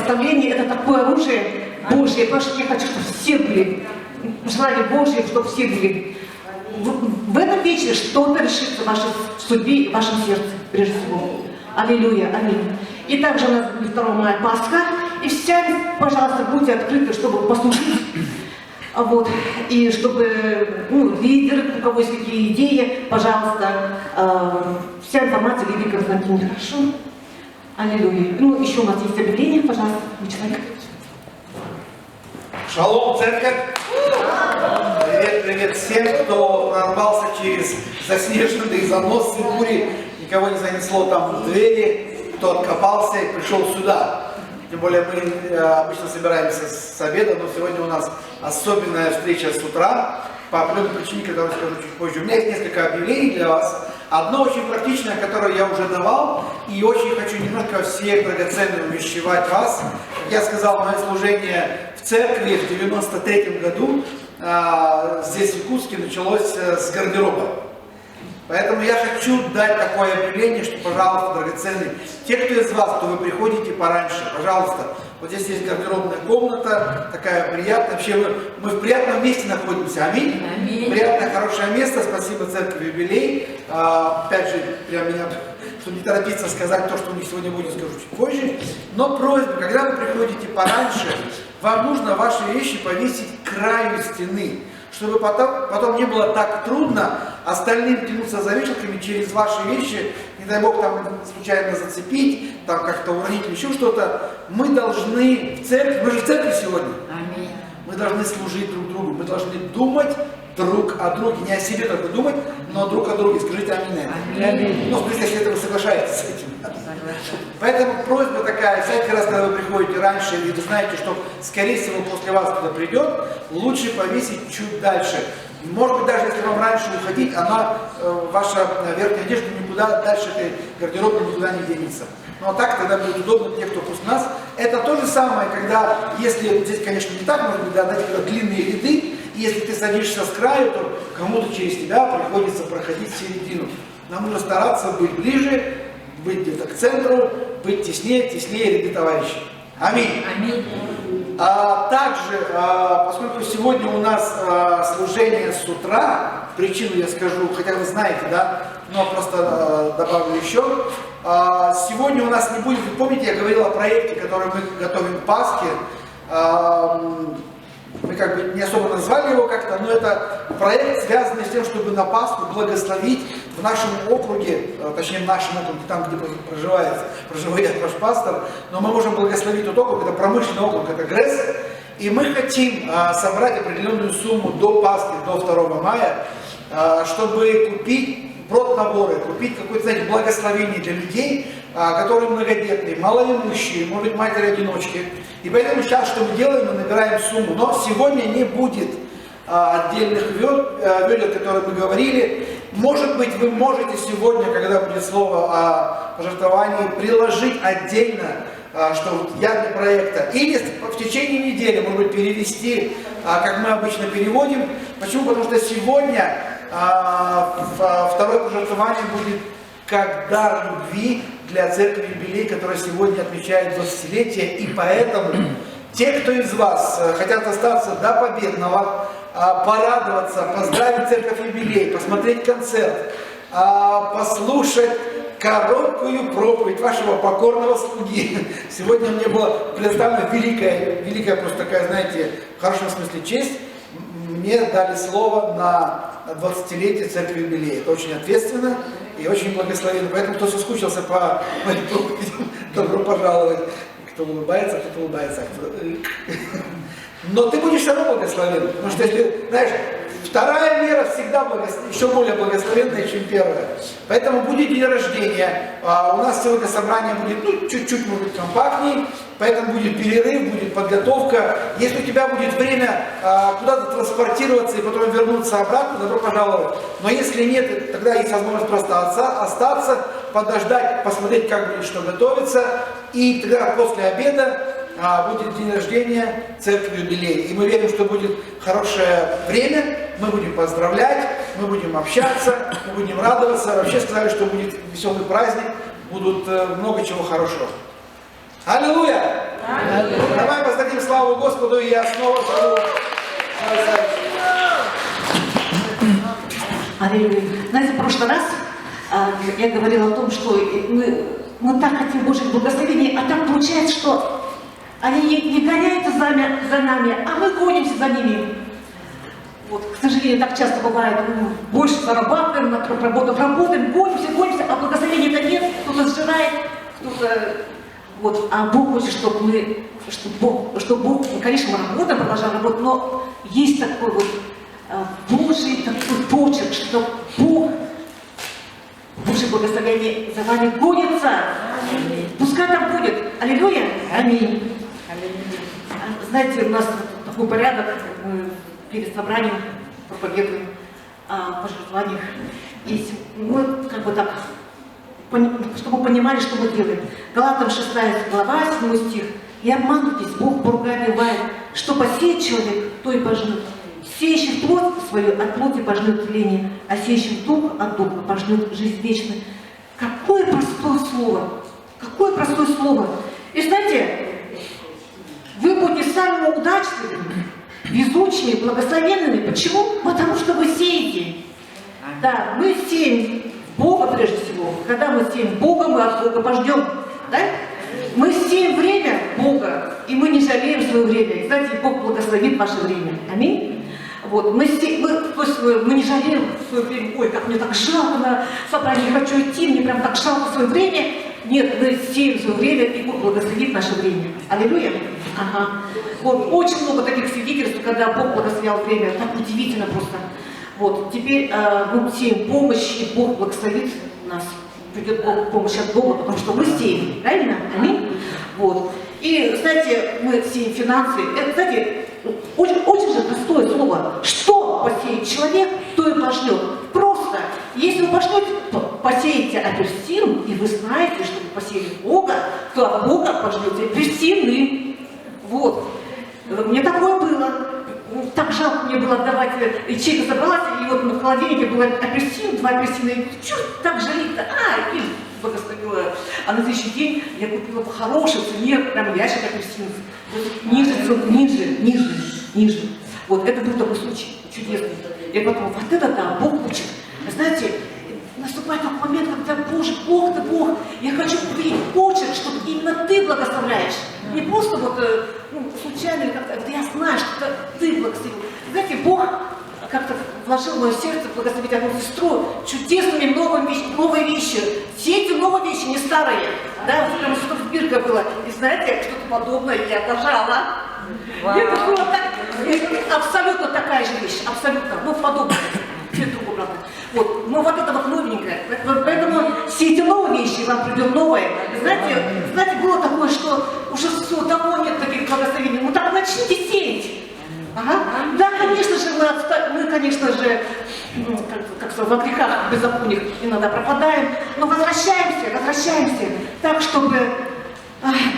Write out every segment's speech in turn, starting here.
наставление – это такое оружие Божье. Потому что я хочу, чтобы все были. Желание Божье, чтобы все были. В этом вечере что-то решится в вашей судьбе, в вашем сердце, прежде всего. Аллилуйя, аминь. И также у нас будет 2 мая Пасха. И все, пожалуйста, будьте открыты, чтобы послушать. Вот. И чтобы лидеры, у кого есть какие идеи, пожалуйста, вся информация Лидии Константиновне. Хорошо? Аллилуйя. Ну, еще у нас есть объявление, пожалуйста, человек. Шалом, церковь! Привет, привет всем, кто прорвался через заснеженные заносы, бури, никого не занесло там в двери, кто откопался и пришел сюда. Тем более мы обычно собираемся с обеда, но сегодня у нас особенная встреча с утра, по определенной причине, которую скажу чуть позже. У меня есть несколько объявлений для вас. Одно очень практичное, которое я уже давал, и очень хочу немножко все драгоценные увещевать вас. Как я сказал, мое служение в церкви в 93-м году здесь в Якутске началось с гардероба. Поэтому я хочу дать такое объявление, что, пожалуйста, драгоценные, те, кто из вас, кто вы приходите пораньше, пожалуйста, вот здесь есть гардеробная комната, такая приятная, вообще мы в приятном месте находимся, аминь? Аминь. Приятное, хорошее место, спасибо церкви Юбилей, опять же, прям меня, чтобы не торопиться сказать то, что у них сегодня будет, скажу чуть позже, но просьба, когда вы приходите пораньше, вам нужно ваши вещи повесить к краю стены, чтобы потом не было так трудно остальным тянуться за вешалками через ваши вещи, не дай бог там случайно зацепить, там как-то уронить или еще что-то. Мы должны в церкви, мы же в церкви сегодня, аминь. Мы должны служить друг другу, мы должны думать друг о друге, не о себе только думать, но друг о друге. Скажите аминь. Аминь. Ну, в смысле, если вы соглашаетесь с этим. Поэтому просьба такая, всякий раз, когда вы приходите раньше, и вы знаете, что, скорее всего, после вас кто-то придет, лучше повесить чуть дальше. Может быть, даже если вам раньше уходить, ваша верхняя одежда никуда дальше этой гардеробной никуда не денется. Ну а так тогда будет удобно для тех, кто после нас. Это то же самое, когда, если, здесь, конечно, не так, может быть, да, знаете, когда длинные ряды, и если ты садишься с краю, то кому-то через тебя приходится проходить в середину. Нам нужно стараться быть ближе, быть где-то к центру, быть теснее ряды товарищей. Аминь. Аминь. Также, поскольку сегодня у нас служение с утра, причину я скажу, хотя вы знаете, да, но просто добавлю еще. Сегодня у нас не будет, вы помните, я говорил о проекте, который мы готовим к Пасхе. Мы как бы не особо назвали его как-то, но это проект, связанный с тем, чтобы на Пасху благословить в нашем округе, точнее в нашем округе, там, где проживает наш пастор, но мы можем благословить тот округ, это промышленный округ, это ГРЭС, и мы хотим собрать определенную сумму до Пасхи, до 2 мая, чтобы купить проднаборы, купить какое-то, знаете, благословение для людей, которые многодетные, малоимущие, может быть, матери-одиночки. И поэтому сейчас, что мы делаем, мы набираем сумму. Но сегодня не будет отдельных ведер, которые мы говорили. Может быть, вы можете сегодня, когда будет слово о пожертвовании, приложить отдельно, что вот я для проекта. Или в течение недели, может быть, перевести, как мы обычно переводим. Почему? Потому что сегодня второе пожертвование будет как дар любви для церкви Юбилей, которая сегодня отмечает 20-летие. И поэтому те, кто из вас хотят остаться до победного, порадоваться, поздравить церковь Юбилей, посмотреть концерт, послушать короткую проповедь вашего покорного слуги. Сегодня мне была представлена великая просто такая, знаете, в хорошем смысле честь. Мне дали слово на 20-летие церкви Юбилей. Это очень ответственно и очень благословенно. Поэтому, кто соскучился по моим проповедям, добро пожаловать. Кто улыбается, кто улыбается. Но ты будешь все равно благословен. Потому что, если, знаешь, вторая мера всегда еще более благословенная, чем первая. Поэтому будет день рождения. У нас сегодня собрание будет чуть-чуть, может быть, компактнее. Поэтому будет перерыв, будет подготовка. Если у тебя будет время куда-то транспортироваться и потом вернуться обратно, добро пожаловать. Но если нет, тогда есть возможность просто остаться, подождать, посмотреть, как будет что готовиться. И тогда после обеда будет день рождения церкви Юбилей. И мы верим, что будет хорошее время, мы будем поздравлять, мы будем общаться, мы будем радоваться. Вообще сказали, что будет веселый праздник, будут много чего хорошего. Аллилуйя! Давай воздадим славу Господу, и я снова зову. Аллилуйя. Знаете, в прошлый раз я говорила о том, что мы так хотим Божьих благословений, а так получается, что они не гоняются за нами, а мы гонимся за ними. Вот, к сожалению, так часто бывает, больше зарабатываем, на трех работах работаем, гонимся, а благословения-то нет, кто-то сжирает, кто-то... Вот, а Бог хочет, чтобы Бог, конечно, мы работаем, продолжаем работать, но есть такой вот Божий такой почерк, что Бог, Божье благословение за вами гонится. Пускай так будет. Аллилуйя. Аминь. Знаете, у нас такой порядок, мы перед собранием проповедуем о пожертвованиях. И мы как бы так, чтобы понимали, что мы делаем. Галатам 6 глава, 7 стих. «И обманутесь, Бог поругать бывает, что посеет человек, то и пожнет. Сеющий в плоть свою от плоти пожнет тление, а сеющий в дух от духа пожнет жизнь вечную». Какое простое слово! Какое простое слово! И знаете, вы будете самыми удачливыми, везучими, благословенными. Почему? Потому что вы сеете. Да, мы сеем Бога прежде всего. Когда мы сеем Бога, мы от Бога пожнем. Да? Мы сеем время Бога, и мы не жалеем свое время. И, кстати, Бог благословит ваше время. Аминь. Вот, мы не жалеем свое время. Ой, как мне так жалко на собрание, не хочу идти, мне прям так жалко свое время. Нет, мы сеем свое время, и Бог благословит наше время. Аллилуйя. Ага. Вот, очень много таких свидетельств, когда Бог благословлял время. Так удивительно просто. Вот, теперь мы сеем помощь, и Бог благословит нас. Придет помощь от Бога, потому что мы сеем. Правильно? Аминь. Вот. И, кстати, мы сеем финансы. Это, кстати, очень же простое слово. Что посеет человек, то и пожнет. Просто, если вы посеете апельсин, и вы знаете, что вы посеяли Бога, то от Бога пожнете апельсины. Вот. Мне такое было. Так жалко мне было отдавать, ячейка забралась, и вот в холодильнике был апельсин, 2 апельсина, и черт, так жалеть-то, и благословила. А на следующий день я купила по хорошей цене, прям ящик апельсинов, ниже. Вот, это был такой случай чудесный. Я подумала, вот это да, Бог учит. Знаете, наступает такой момент, когда, Боже, Бог-то Бог, я хочу увидеть почерк, что именно Ты благословляешь. Не просто вот случайно, или как-то, я знаю, что это Ты благословил. Знаете, Бог как-то вложил в мое сердце благословить одну сестру чудесными новые вещи. Все эти новые вещи, не старые. Да, вот прям что-то в бирке было. И знаете, что-то подобное я обожала. Это было так, абсолютно такая же вещь, абсолютно, подобная. Вот, но вот это вот новенькое. Поэтому все эти новые вещи, вам придет новое. Знаете, было такое, что уже все, давно нет таких благословений. Ну так начните сеять. Ага. Да, конечно же, мы конечно же, как сказать, во грехах беззаконных иногда пропадаем, но возвращаемся так, чтобы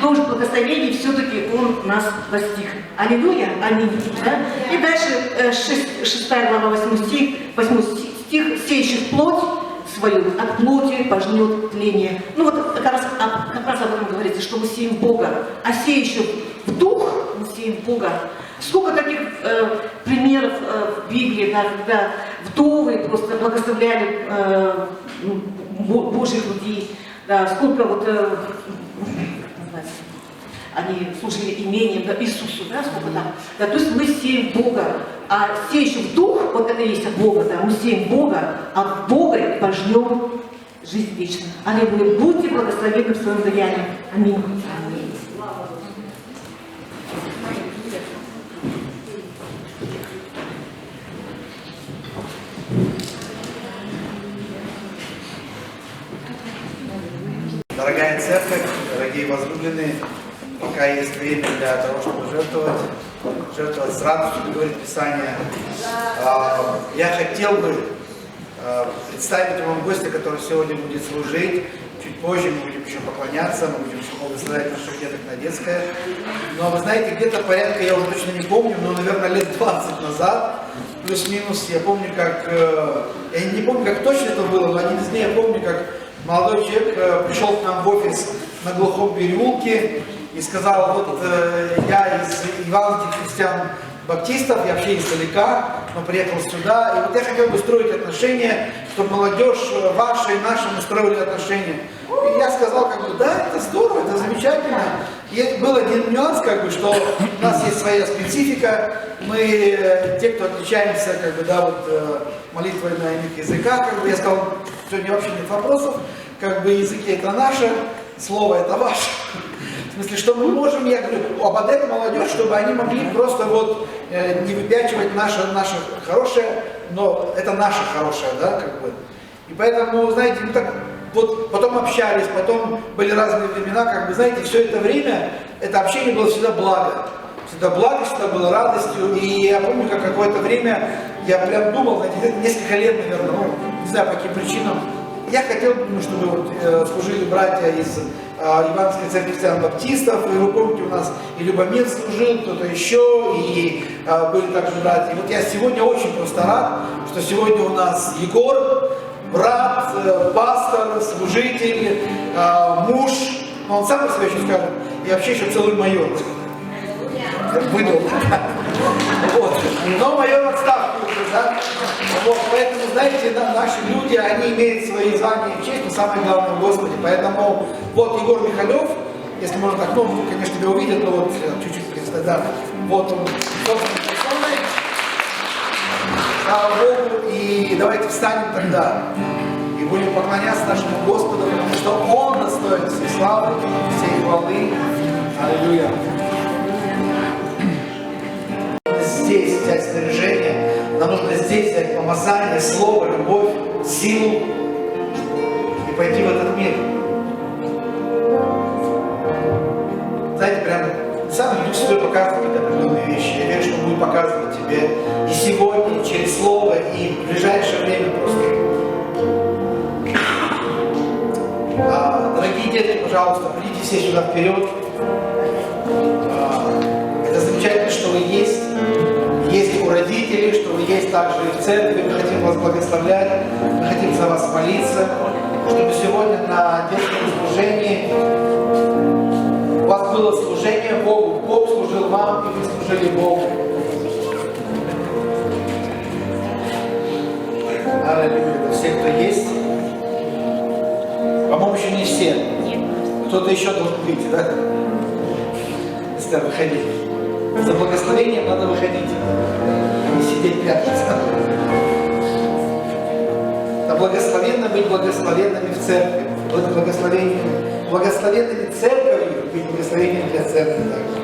Божье благословение все-таки Он нас достиг. Аллилуйя, аминь. Да? И дальше 6 глава 8 стих, «Сеющий в плоть свою, от плоти пожнет тление». Ну вот как раз об этом говорится, что мы сеем Бога, а сеющий в дух мы сеем Бога. Сколько таких примеров в Библии, да, когда вдовы просто благословляли Божьих людей, да, сколько вот они служили имением, да, Иисусу, да, сколько там. Да, то есть мы сеем Бога, а сеющий в дух, вот это и есть от Бога, да, мы сеем Бога, а от Бога пожнем жизнь вечную. Аллилуйя. Будьте благословенны в своем даянии. Аминь. Дорогая церковь, дорогие возлюбленные, пока есть время для того, чтобы жертвовать с радостью, говорит Писание, я хотел бы представить вам гостя, который сегодня будет служить. Чуть позже мы будем еще поклоняться, мы будем еще благословлять наших деток на детское. Но вы знаете, где-то порядка, я уже точно не помню, но, наверное, лет 20 назад, плюс-минус, я помню, я не помню, как точно это было, но один из дней я помню, как молодой человек пришел к нам в офис на глухом переулке, и сказал, вот я из евангельских христиан-баптистов, я вообще издалека, но приехал сюда, и вот я хотел бы строить отношения, чтобы молодежь ваша и наша мы строили отношения. И я сказал, как бы, да, это здорово, это замечательно. И был один нюанс, как бы, что у нас есть своя специфика, мы, те, кто отличаемся, как бы, да, вот, молитвой на иных языках, как бы, я сказал, сегодня вообще нет вопросов, как бы, языки это наше, слово это ваше. В смысле, что мы можем, я говорю, ободрять молодежь, чтобы они могли просто вот не выпячивать наше хорошее, но это наше хорошее, да, как бы. И поэтому, знаете, мы так вот потом общались, потом были разные времена, как бы, знаете, все это время, это общение было всегда благо. Всегда благо, всегда было радостью. И я помню, как какое-то время я прям думал, знаете, несколько лет, наверное, ну, не знаю, по каким причинам, я хотел, чтобы вот, служили братья из Евангельской церкви христиан-баптистов, и вы помните, у нас и Любомир служил, кто-то еще, и были также братья. И вот я сегодня очень просто рад, что сегодня у нас Егор, брат, пастор, служитель, муж, он сам по себе еще скажет, и вообще еще целый майор. Выдал. Вот. Но майор в отставку уже, да? Вот. Поэтому, знаете, наши люди, они имеют свои звания и честь, но самое главное в Господе. Поэтому вот Егор Михалев, если можно так, ну, конечно, тебя увидят, но вот чуть-чуть представить, да. Вот он, собственно, персоной. Слава Богу, и давайте встанем тогда и будем поклоняться нашему Господу, потому что Он достоин всей славы, всей хвалы. Аллилуйя. Здесь взять снаряжение, нам нужно здесь взять помазание, слово, любовь, силу и пойти в этот мир. Знаете, прям сам Дух Святой показывает какие-то определенные вещи. Я верю, что Он будет показывать тебе и сегодня, и через слово, и в ближайшее время просто. Дорогие детки, пожалуйста, придите все сюда вперед. Это замечательно, что вы есть. Есть у родителей, что вы есть также и в церкви. Мы хотим вас благословлять, мы хотим за вас молиться, чтобы сегодня на детском служении у вас было служение Богу. Бог служил вам, и вы служили Богу. Аллилуйя. Это все, кто есть. По-моему, еще не все. Кто-то еще должен выйти, да? Эстер, выходи. За благословением надо выходить. Не сидеть прятаться. Да благословенно быть благословенными в церкви. Благословенными церковью быть благословением для церкви также.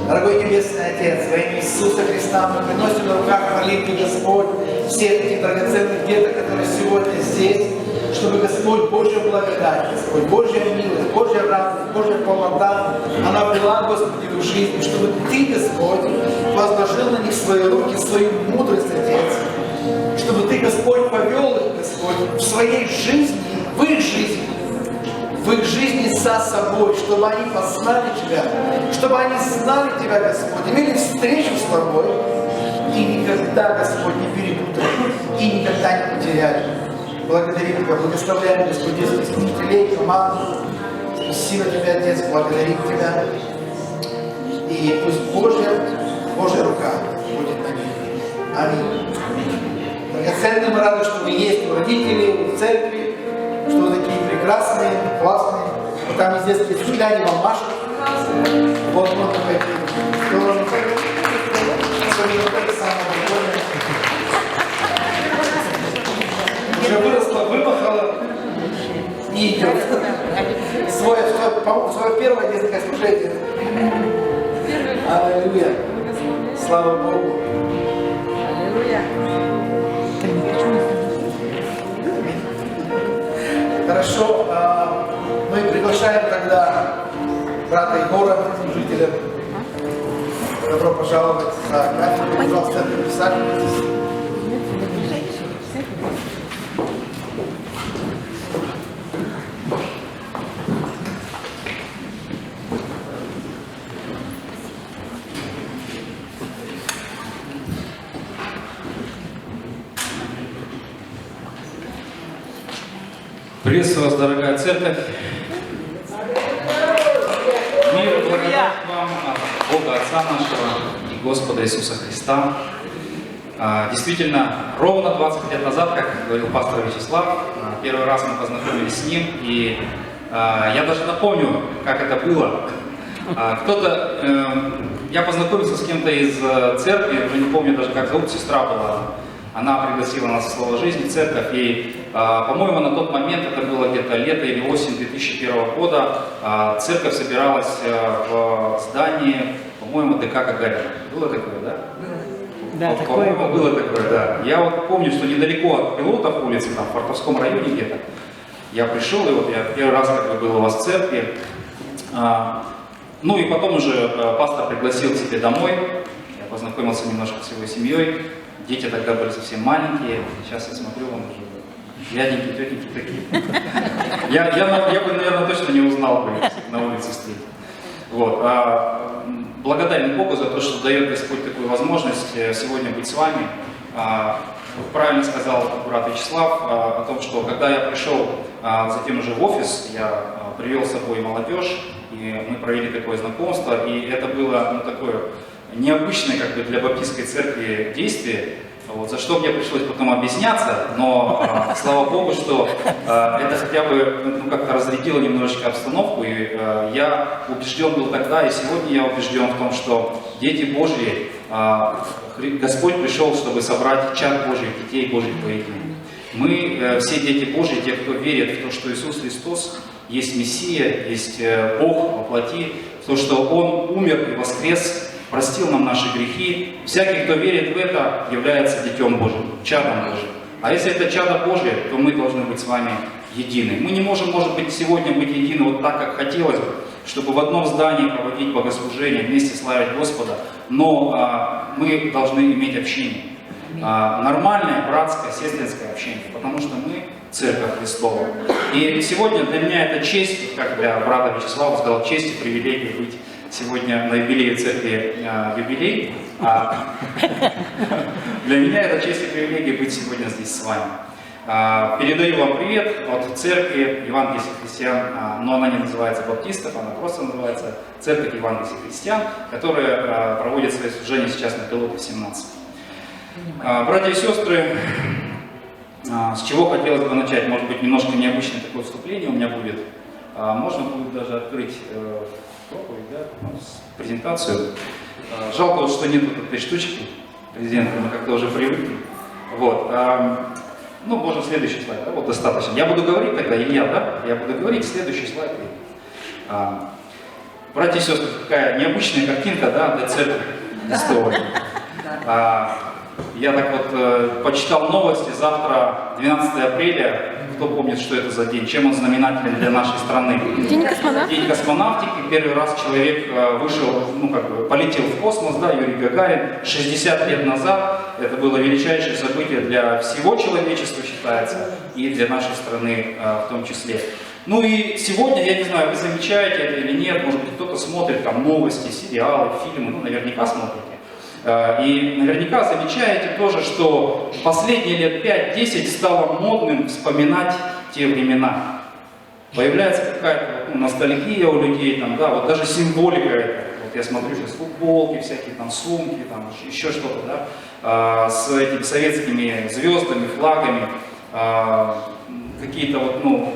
Дорогой Небесный Отец, во имя Иисуса Христа мы приносим на руках молитвы, Господь, всех этих драгоценных деток, которые сегодня здесь, чтобы, Господь, Божья благодать, Господь, Божья милость, Божья радость, Божья полнота, она была, Господи, в их жизни, чтобы Ты, Господь, возложил на них свои руки, свою мудрость, Отец, чтобы Ты, Господь, повел их, Господь, в своей жизни, в их жизни за собой, чтобы они познали Тебя, чтобы они знали Тебя, Господь, имели встречу с Тобой и никогда, Господь, не перепутали и никогда не потеряли. Благодарим Тебя, благословляем, Господь, детских служителей, команду. Спасибо Тебе, Отец, благодарим Тебя. И пусть Божья рука будет на них. Аминь. Драгоценные, мы рады, что вы есть у родителей, в церкви, что вы такие прекрасные, классные. Вот там из детской службы они вам машут. Вот можно пойти. Особенно вот это самое прикольное. Уже выросла, вымахала и идет. Свое первое детское служение. Аллилуйя. Слава Богу. Аллилуйя. Хорошо. Мы приглашаем тогда брата Егора, служителя. Добро пожаловать за кафедру. Пожалуйста, присаживайтесь. Приветствую вас, дорогая церковь. Мир, Бога Отца нашего и Господа Иисуса Христа. Действительно, ровно 20 лет назад, как говорил пастор Вячеслав, первый раз мы познакомились с ним, и я даже напомню, как это было. Я познакомился с кем-то из церкви, уже не помню даже, как зовут, сестра была. Она пригласила нас в Слово жизни в церковь, и, по-моему, на тот момент, это было где-то лето или осень 2001 года, церковь собиралась в здании, по-моему, ДК Гагарина. Было такое, да? Да, вот, такое по-моему, было такое, да. Я вот помню, что недалеко от Пилотов улицы, там, в Фортовском районе где-то, я пришел, и вот я первый раз как бы был у вас в церкви. Ну и потом уже пастор пригласил к себе домой, я познакомился немножко с его семьей. Дети тогда были совсем маленькие, сейчас я смотрю, он уже дяденький, тетенький такие. Я бы, наверное, точно не узнал бы на улице встретить. Вот. Благодарен Богу за то, что дает Господь такую возможность сегодня быть с вами. Правильно сказал брат Вячеслав о том, что когда я пришел затем уже в офис, я привел с собой молодежь, и мы провели такое знакомство, и это было такое необычное как бы для баптистской церкви действие, вот, за что мне пришлось потом объясняться, но слава Богу, что это хотя бы как-то разрядило немножечко обстановку, и я убежден был тогда, и сегодня я убежден в том, что дети Божьи, Господь пришел, чтобы собрать чад Божьих, детей Божьих воедино. Мы все дети Божьи, те, кто верит в то, что Иисус Христос есть Мессия, есть Бог во плоти, то, что Он умер и воскрес, простил нам наши грехи. Всякий, кто верит в это, является детем Божьим, чадом Божьим. А если это чадо Божие, то мы должны быть с вами едины. Мы не можем, может быть, сегодня быть едины вот так, как хотелось бы, чтобы в одном здании проводить богослужение, вместе славить Господа, но мы должны иметь общение. Нормальное, братское, сестринское общение, потому что мы Церковь Христова. И сегодня для меня это честь, как для брата Вячеслава сказал, честь и привилегия быть сегодня на юбилее церкви юбилей. Для меня это честь и привилегия быть сегодня здесь с вами. Передаю вам привет от церкви евангельских христиан, но она не называется баптистов, она просто называется Церковь евангельских христиан, которая проводит свои служения сейчас на Пилотов 17. Братья и сестры, с чего хотелось бы начать? Может быть, немножко необычное такое вступление у меня будет. Можно будет даже открыть проповедь, да, презентацию. Жалко, вот, что нет вот этой штучки президента, мы как-то уже привыкли. Вот. Ну, можно следующий слайд, да? Вот достаточно. Я буду говорить тогда, Илья, да? Я буду говорить, следующий слайд. Братья и сестры, какая необычная картинка, да, для церкви Христовой. Я так вот почитал новости, завтра 12 апреля, кто помнит, что это за день, чем он знаменателен для нашей страны? День космонавтики. День космонавтики, первый раз человек вышел, ну как бы полетел в космос, да, Юрий Гагарин, 60 лет назад, это было величайшее событие для всего человечества, считается, и для нашей страны в том числе. Ну и сегодня, я не знаю, вы замечаете это или нет, может быть кто-то смотрит там новости, сериалы, фильмы, ну наверняка смотрите. И наверняка замечаете тоже, что последние лет 5-10 стало модным вспоминать те времена. Появляется какая-то ностальгия у людей, там, да, вот даже символика это. Вот я смотрю сейчас футболки, всякие там сумки, там еще что-то, да, с этими советскими звездами, флагами, какие-то вот, ну,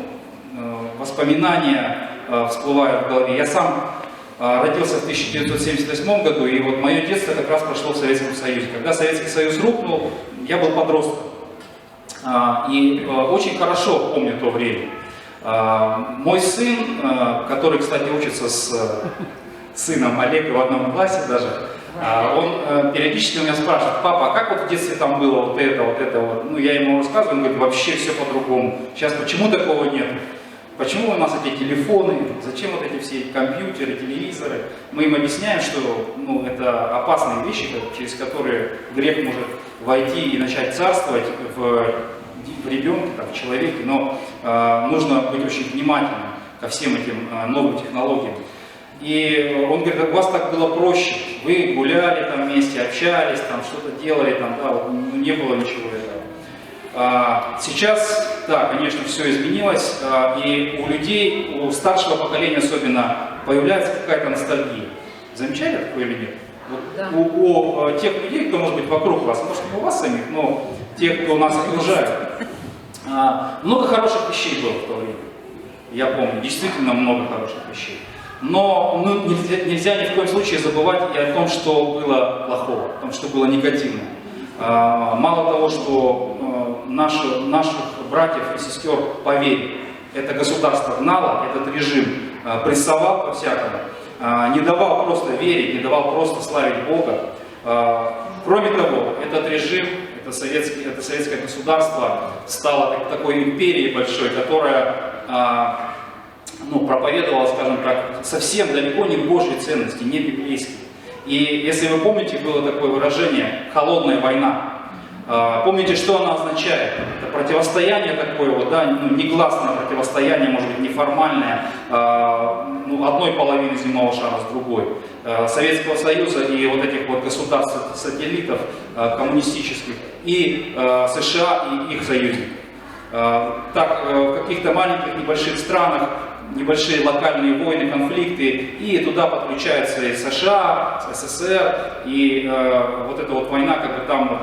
воспоминания всплывают в голове. Я сам родился в 1978 году, и вот мое детство как раз прошло в Советском Союзе. Когда Советский Союз рухнул, я был подростком. И очень хорошо помню то время. Мой сын, который, кстати, учится с сыном Олега в одном классе даже, он периодически у меня спрашивает: папа, а как вот в детстве там было вот это, вот это, вот? Ну, я ему рассказываю, он говорит: вообще все по-другому. Сейчас почему такого нет? Почему у нас эти телефоны, зачем вот эти все компьютеры, телевизоры? Мы им объясняем, что ну, это опасные вещи, через которые грех может войти и начать царствовать в ребенке, в человеке, но нужно быть очень внимательным ко всем этим новым технологиям. И он говорит: у вас так было проще, вы гуляли там вместе, общались, там что-то делали, там, да, вот, ну, не было ничего этого. Сейчас, да, конечно, все изменилось, и у людей, у старшего поколения особенно, появляется какая-то ностальгия Замечали такое или нет? Вот Да. у тех людей, кто может быть вокруг вас, может не у вас самих, но тех, кто нас окружает, много хороших вещей было в то время. Я помню, действительно много хороших вещей. Но нельзя ни в коем случае забывать и о том, что было плохого, о том, что было негативное. Мало того, что наших братьев и сестер по вере это государство гнало, этот режим прессовал по-всякому, не давал просто верить, не давал просто славить Бога. Кроме того, этот режим, это советское государство стало такой империей большой, которая проповедовала, скажем так, совсем далеко не Божьи ценности, не библейские. И если вы помните, было такое выражение «холодная война». Помните, что она означает? Это противостояние такое, вот, да, негласное противостояние, может быть, неформальное, одной половины земного шара с другой. Советского Союза и вот этих вот государств-сателлитов коммунистических, и США, и их союзников. Так, в каких-то маленьких, небольших странах, небольшие локальные войны, конфликты, и туда подключаются и США, СССР, и вот эта вот война, как бы там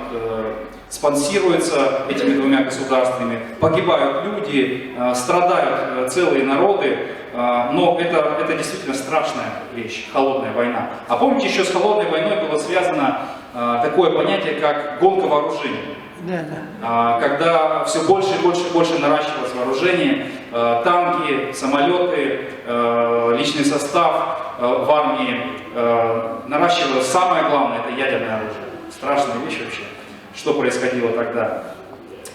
спонсируется этими двумя государствами, погибают люди, страдают целые народы, но это действительно страшная вещь, холодная война. А помните, еще с холодной войной было связано такое понятие, как гонка вооружений. Когда все больше и больше и больше наращивалось вооружение, танки, самолеты, личный состав в армии, наращивалось самое главное, это ядерное оружие. Страшная вещь вообще. Что происходило тогда?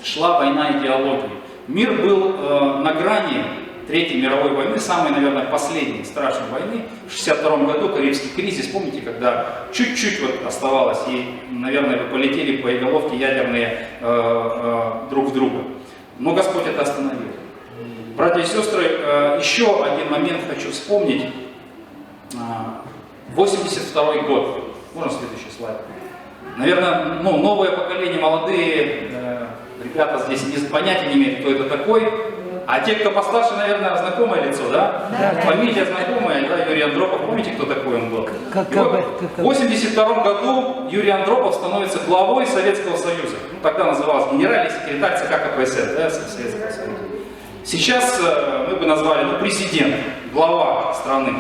Шла война идеологии. Мир был на грани Третьей мировой войны, самой, наверное, последней страшной войны. В 1962 году Карибский кризис, помните, когда чуть-чуть вот оставалось, и, наверное, вы полетели боеголовки ядерные друг в друга. Но Господь это остановил. Братья и сестры, еще один момент хочу вспомнить. 82 год. Можно следующий слайд? Наверное, новое поколение, молодые ребята здесь понятия не имеют, кто это такой. А те, кто постарше, наверное, знакомое лицо, да? Да. Фамилия знакомая, да, Юрий Андропов. Помните, кто такой он был? В 1982 году Юрий Андропов становится главой Советского Союза. Тогда назывался генеральный секретарь ЦК КПСС, да, Советского Союза. Сейчас мы бы назвали президент, глава страны.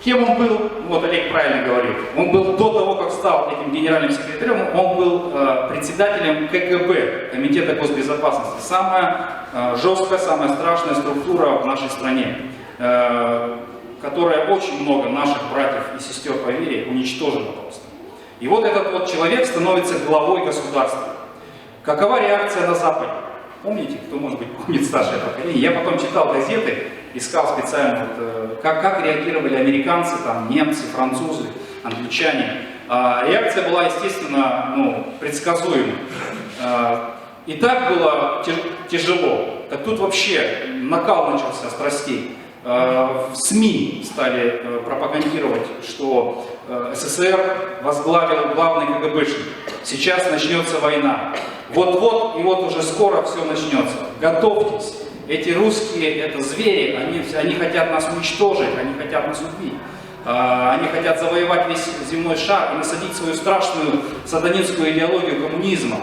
Кем он был? Вот Олег правильно говорил. Он был до того, как стал этим генеральным секретарем, он был председателем КГБ, Комитета госбезопасности. Самая жесткая, самая страшная структура в нашей стране, которая очень много наших братьев и сестер по вере уничтожила просто. И вот этот вот человек становится главой государства. Какова реакция на Западе? Помните, кто, может быть, помнит старшее поколение? Я потом читал газеты, искал специально, как реагировали американцы, там, немцы, французы, англичане. Реакция была, естественно, предсказуема. И так было тяжело. Так тут вообще накал начался страстей. В СМИ стали пропагандировать, что СССР возглавил главный КГБшник. Сейчас начнется война. Вот-вот, и вот уже скоро все начнется. Готовьтесь. Эти русские, это звери, они хотят нас уничтожить, они хотят нас убить. Они хотят завоевать весь земной шар и насадить свою страшную сатанинскую идеологию коммунизма.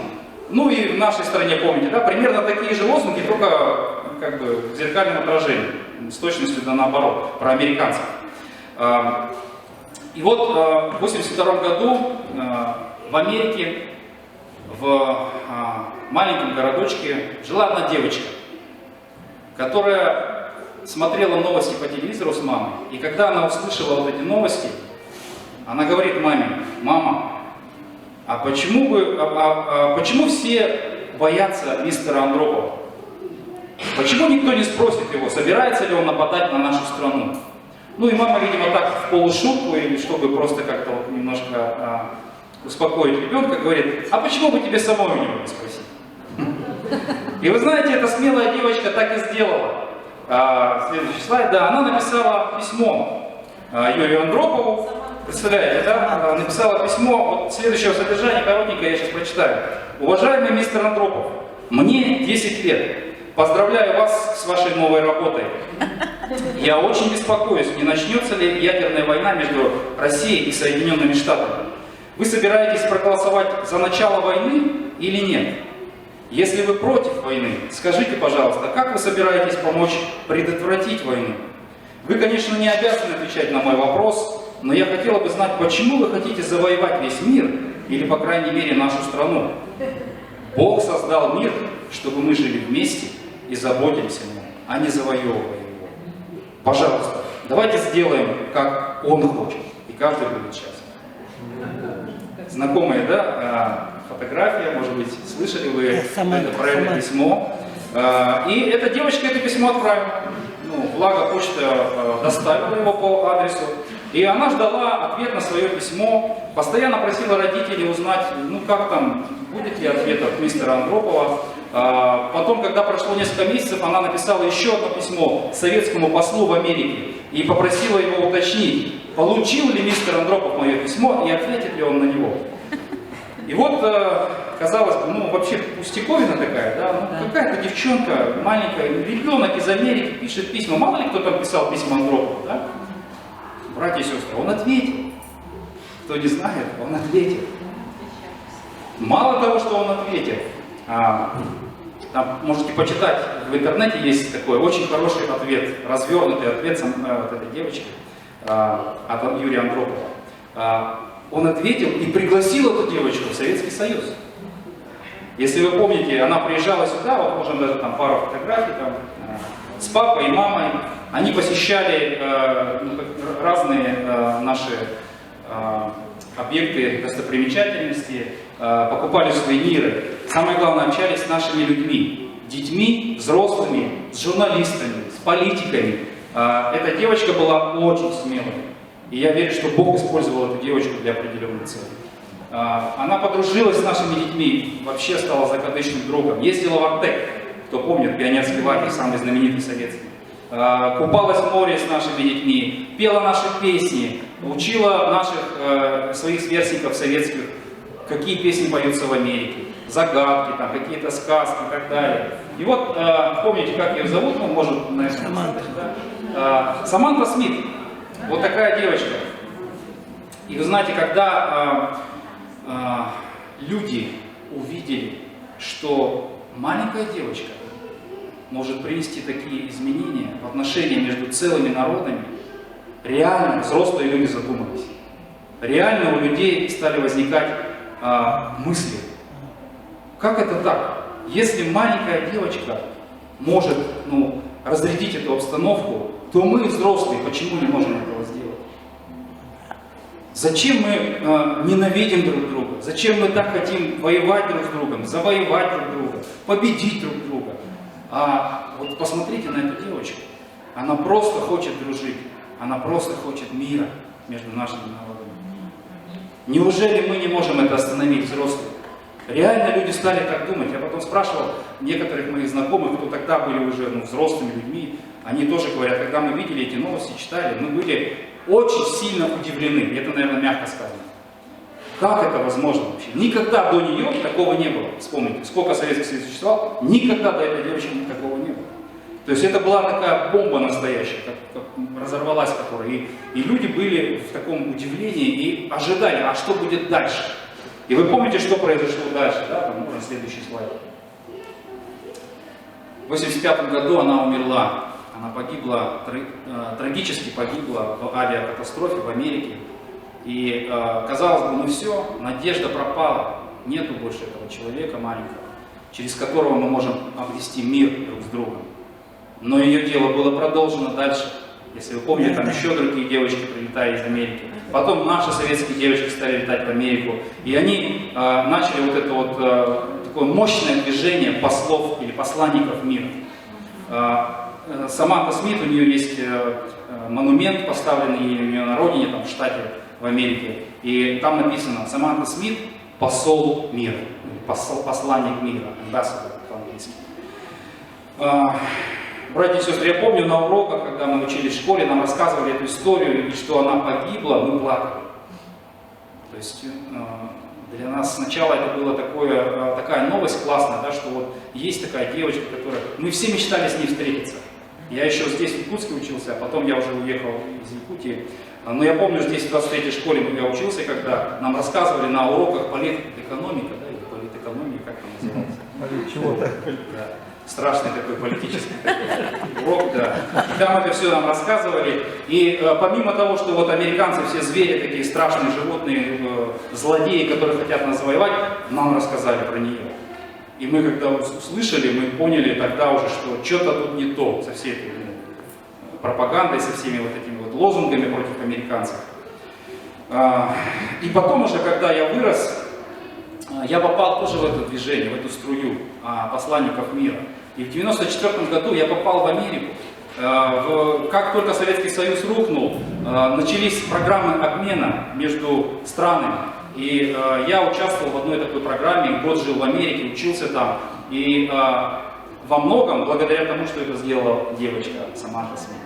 Ну и в нашей стране, помните, да, примерно такие же лозунги, только как бы в зеркальном отражении, с точностью да наоборот, про американцев. И вот в 1982 году в Америке, в маленьком городочке жила одна девочка, которая смотрела новости по телевизору с мамой. И когда она услышала вот эти новости, она говорит маме: мама, а почему все боятся мистера Андропова? Почему никто не спросит его, собирается ли он нападать на нашу страну? Ну и мама, видимо, так в полушутку, или чтобы просто как-то вот немножко успокоить ребенка, говорит: а почему бы тебе самой у него не спросить? И вы знаете, эта смелая девочка так и сделала. Следующий слайд, да, она написала письмо Юрию Андропову. Представляете, да? Написала письмо вот следующего содержания, коротенькое, я сейчас прочитаю. Уважаемый мистер Андропов, мне 10 лет. Поздравляю вас с вашей новой работой. Я очень беспокоюсь, не начнется ли ядерная война между Россией и Соединенными Штатами. Вы собираетесь проголосовать за начало войны или нет? Если вы против войны, скажите, пожалуйста, как вы собираетесь помочь предотвратить войну? Вы, конечно, не обязаны отвечать на мой вопрос, но я хотела бы знать, почему вы хотите завоевать весь мир, или, по крайней мере, нашу страну. Бог создал мир, чтобы мы жили вместе и заботились о нем, а не завоевывали его. Пожалуйста, давайте сделаем, как Он хочет, и каждый будет счастлив. Знакомая, да, фотография, может быть, слышали вы про это письмо. И эта девочка это письмо отправила. Ну, благо почта доставила его по адресу. И она ждала ответ на свое письмо, постоянно просила родителей узнать, ну как там, будет ли ответ от мистера Андропова. Потом, когда прошло несколько месяцев, она написала еще одно письмо советскому послу в Америке и попросила его уточнить, получил ли мистер Андропов мое письмо и ответит ли он на него. И вот, казалось бы, ну вообще пустяковина такая, да, ну, какая-то девчонка маленькая, ребенок из Америки пишет письма, мало ли кто там писал письма Андропову, да? Братья и сестры, он ответил. Кто не знает, он ответил. Мало того, что он ответил, там можете почитать, в интернете есть такой очень хороший ответ, развернутый ответ от этой девочки, от Юрия Андропова. Он ответил и пригласил эту девочку в Советский Союз. Если вы помните, она приезжала сюда, вот можем даже там пару фотографий, там, с папой и мамой. Они посещали разные наши объекты достопримечательности, покупали сувениры. Самое главное, общались с нашими людьми, детьми, взрослыми, с журналистами, с политиками. Эта девочка была очень смелой. И я верю, что Бог использовал эту девочку для определенной цели. Она подружилась с нашими детьми, вообще стала закадычным другом. Ездила в Артек, кто помнит, пионерский лагерь, самый знаменитый советский. Купалась в море с нашими детьми, пела наши песни, учила наших своих сверстников советских, какие песни поются в Америке, загадки, там, какие-то сказки и так далее. И вот, помните, как ее зовут, ну, может, наверное, да? Саманта Смит. Вот такая девочка. И вы знаете, когда люди увидели, что маленькая девочка может принести такие изменения в отношения между целыми народами, реально взрослые люди задумались. Реально у людей стали возникать мысли. Как это так? Если маленькая девочка может разрядить эту обстановку, то мы, взрослые, почему не можем этого сделать? Зачем мы ненавидим друг друга? Зачем мы так хотим воевать друг с другом, завоевать друг друга, победить друг друга? А вот посмотрите на эту девочку. Она просто хочет дружить. Она просто хочет мира между нашими народами. Неужели мы не можем это остановить, взрослые? Реально люди стали так думать. Я потом спрашивал некоторых моих знакомых, кто тогда были уже взрослыми людьми. Они тоже говорят, когда мы видели эти новости, читали, мы были очень сильно удивлены. Это, наверное, мягко сказано. Как это возможно вообще? Никогда до нее такого не было. Вспомните, сколько Советский Союз существовал, никогда до этой девочки такого не было. То есть это была такая бомба настоящая, как разорвалась которая. И люди были в таком удивлении и ожидали, а что будет дальше? И вы помните, что произошло дальше, да? Там можно следующий слайд. В 1985 году она умерла. Она погибла, трагически погибла в авиакатастрофе в Америке. И казалось бы, ну все, надежда пропала. Нету больше этого человека маленького, через которого мы можем обрести мир друг с другом. Но ее дело было продолжено дальше. Если вы помните, там еще другие девочки прилетали из Америки. Потом наши советские девочки стали летать в Америку. И они начали вот это вот такое мощное движение послов или посланников мира. Саманта Смит, у нее есть монумент, поставленный у нее на родине, там в штате, в Америке. И там написано: Саманта Смит, посол мира, посланник мира, ambassador по-английски. Братья и сестры, я помню на уроках, когда мы учились в школе, нам рассказывали эту историю, и что она погибла, мы плакали. То есть для нас сначала это была такая новость классная, да, что вот есть такая девочка, которая... Мы все мечтали с ней встретиться. Я еще здесь, в Якутске, учился, а потом я уже уехал из Якутии. Но я помню, здесь в 23-й школе я учился, когда нам рассказывали на уроках политэкономика, да, или политэкономия, как там называется? Чего-то. Да. Страшный такой политический урок, да. И там это все нам рассказывали. И помимо того, что вот американцы все звери, такие страшные животные, злодеи, которые хотят нас завоевать, нам рассказали про нее. И мы когда услышали, мы поняли тогда уже, что что-то тут не то со всей этой пропагандой, со всеми вот этими вот лозунгами против американцев. И потом уже, когда я вырос, я попал тоже в это движение, в эту струю посланников мира. И в 1994 году я попал в Америку. Как только Советский Союз рухнул, начались программы обмена между странами. И я участвовал в одной такой программе, год жил в Америке, учился там. И во многом благодаря тому, что это сделала девочка Саманта Смит.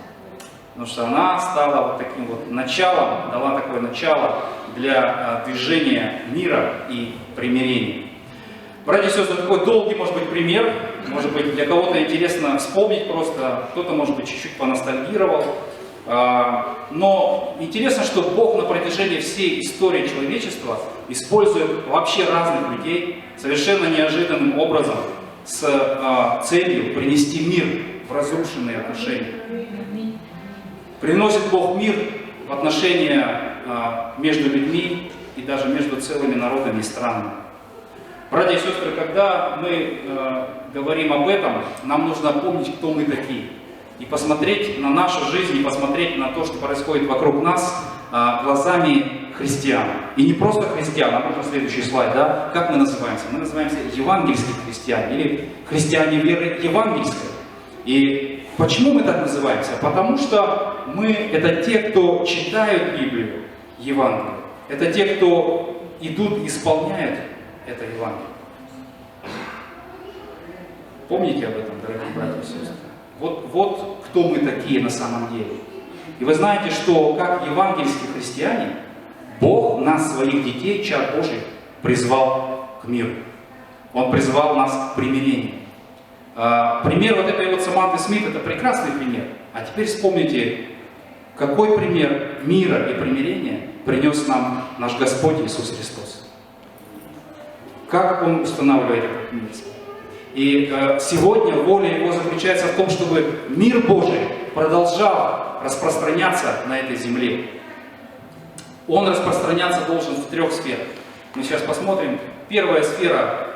Потому что она стала вот таким вот началом, дала такое начало для движения мира и примирения. Братья и сестры, такой долгий, может быть, пример. Может быть, для кого-то интересно вспомнить просто, кто-то, может быть, чуть-чуть поностальгировал. Но интересно, что Бог на протяжении всей истории человечества использует вообще разных людей совершенно неожиданным образом с целью принести мир в разрушенные отношения. Приносит Бог мир в отношения между людьми и даже между целыми народами и странами. Братья и сестры, когда мы говорим об этом, нам нужно помнить, кто мы такие. И посмотреть на нашу жизнь, и посмотреть на то, что происходит вокруг нас, глазами христиан. И не просто христиан, а можно следующий слайд, да? Как мы называемся? Мы называемся евангельские христиане, или христиане веры евангельской. И почему мы так называемся? Потому что мы это те, кто читают Библию, Евангелие. Это те, кто идут и исполняют это Евангелие. Помните об этом, дорогие братья и сестры? Вот кто мы такие на самом деле. И вы знаете, что как евангельские христиане, Бог нас, своих детей, чад Божий, призвал к миру. Он призвал нас к примирению. Пример вот этой вот Саманты Смит — это прекрасный пример. А теперь вспомните, какой пример мира и примирения принес нам наш Господь Иисус Христос. Как Он устанавливает этот мир. И сегодня воля Его заключается в том, чтобы мир Божий продолжал распространяться на этой земле. Он распространяться должен в 3 сферах. Мы сейчас посмотрим. Первая сфера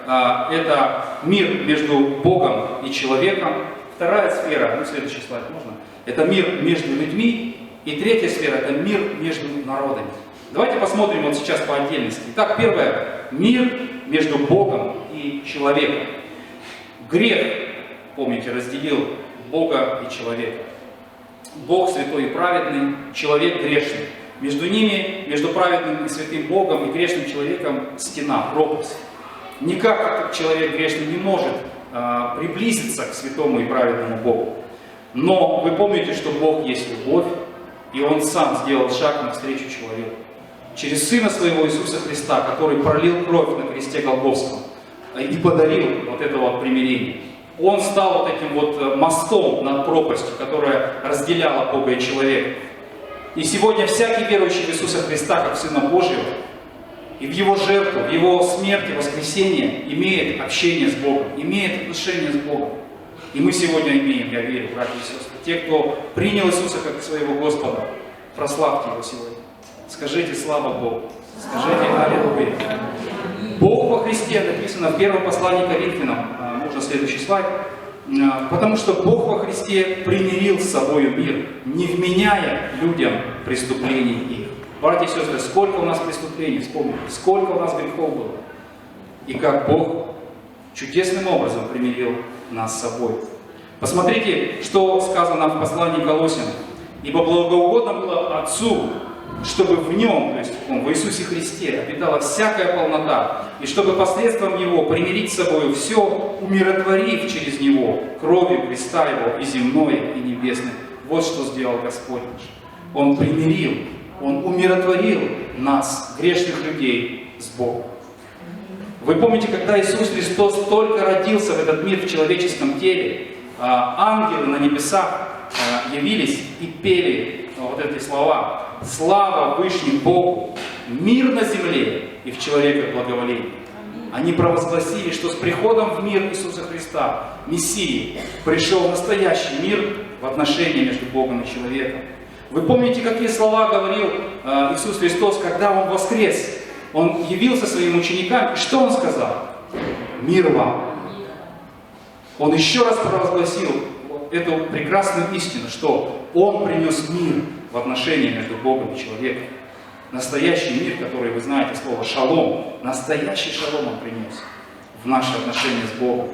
это мир между Богом и человеком. Вторая сфера, следующий слайд можно, это мир между людьми. И третья сфера это мир между народами. Давайте посмотрим вот сейчас по отдельности. Итак, первое, мир между Богом и человеком. Грех, помните, разделил Бога и человека. Бог святой и праведный, человек грешный. Между ними, между праведным и святым Богом и грешным человеком стена, пропасть. Никак человек грешный не может приблизиться к святому и праведному Богу. Но вы помните, что Бог есть любовь, и Он сам сделал шаг навстречу человеку. Через Сына Своего Иисуса Христа, который пролил кровь на кресте Голгофском и подарил вот это вот примирение. Он стал вот этим вот мостом над пропастью, которая разделяла Бога и человека. И сегодня всякий верующий в Иисуса Христа, как в Сына Божьего, и в Его жертву, в Его смерть и воскресение имеет общение с Богом, имеет отношение с Богом. И мы сегодня имеем, я верю, братья и сестры, те, кто принял Иисуса как своего Господа, прославьте Его сегодня. Скажите слава Богу. Скажите аллилуйя. Бог во Христе, написано в первом послании к Коринфянам, можно следующий слайд, потому что Бог во Христе примирил с собою мир, не вменяя людям преступлений их. Братья и сестры, сколько у нас преступлений, вспомните, сколько у нас грехов было. И как Бог чудесным образом примирил нас с собой. Посмотрите, что сказано в послании к Колоссянам. Ибо благоугодно было Отцу, чтобы в Нем, то есть в Иисусе Христе, обитала всякая полнота, и чтобы посредством Него примирить с собой все, умиротворив через Него кровью креста Его и земное, и небесное. Вот что сделал Господь наш. Он примирил, Он умиротворил нас, грешных людей, с Богом. Вы помните, когда Иисус Христос только родился в этот мир в человеческом теле, ангелы на небесах явились и пели вот эти слова: «Слава Вышний Богу, мир на земле и в человеках благоволение». Они провозгласили, что с приходом в мир Иисуса Христа, Мессии, пришел настоящий мир в отношении между Богом и человеком. Вы помните, какие слова говорил Иисус Христос, когда Он воскрес? Он явился своим ученикам, и что Он сказал? «Мир вам». Он еще раз провозгласил эту прекрасную истину, что Он принес мир в отношении между Богом и человеком. Настоящий мир, который, вы знаете, слово «шалом», настоящий шалом Он принес в наши отношения с Богом.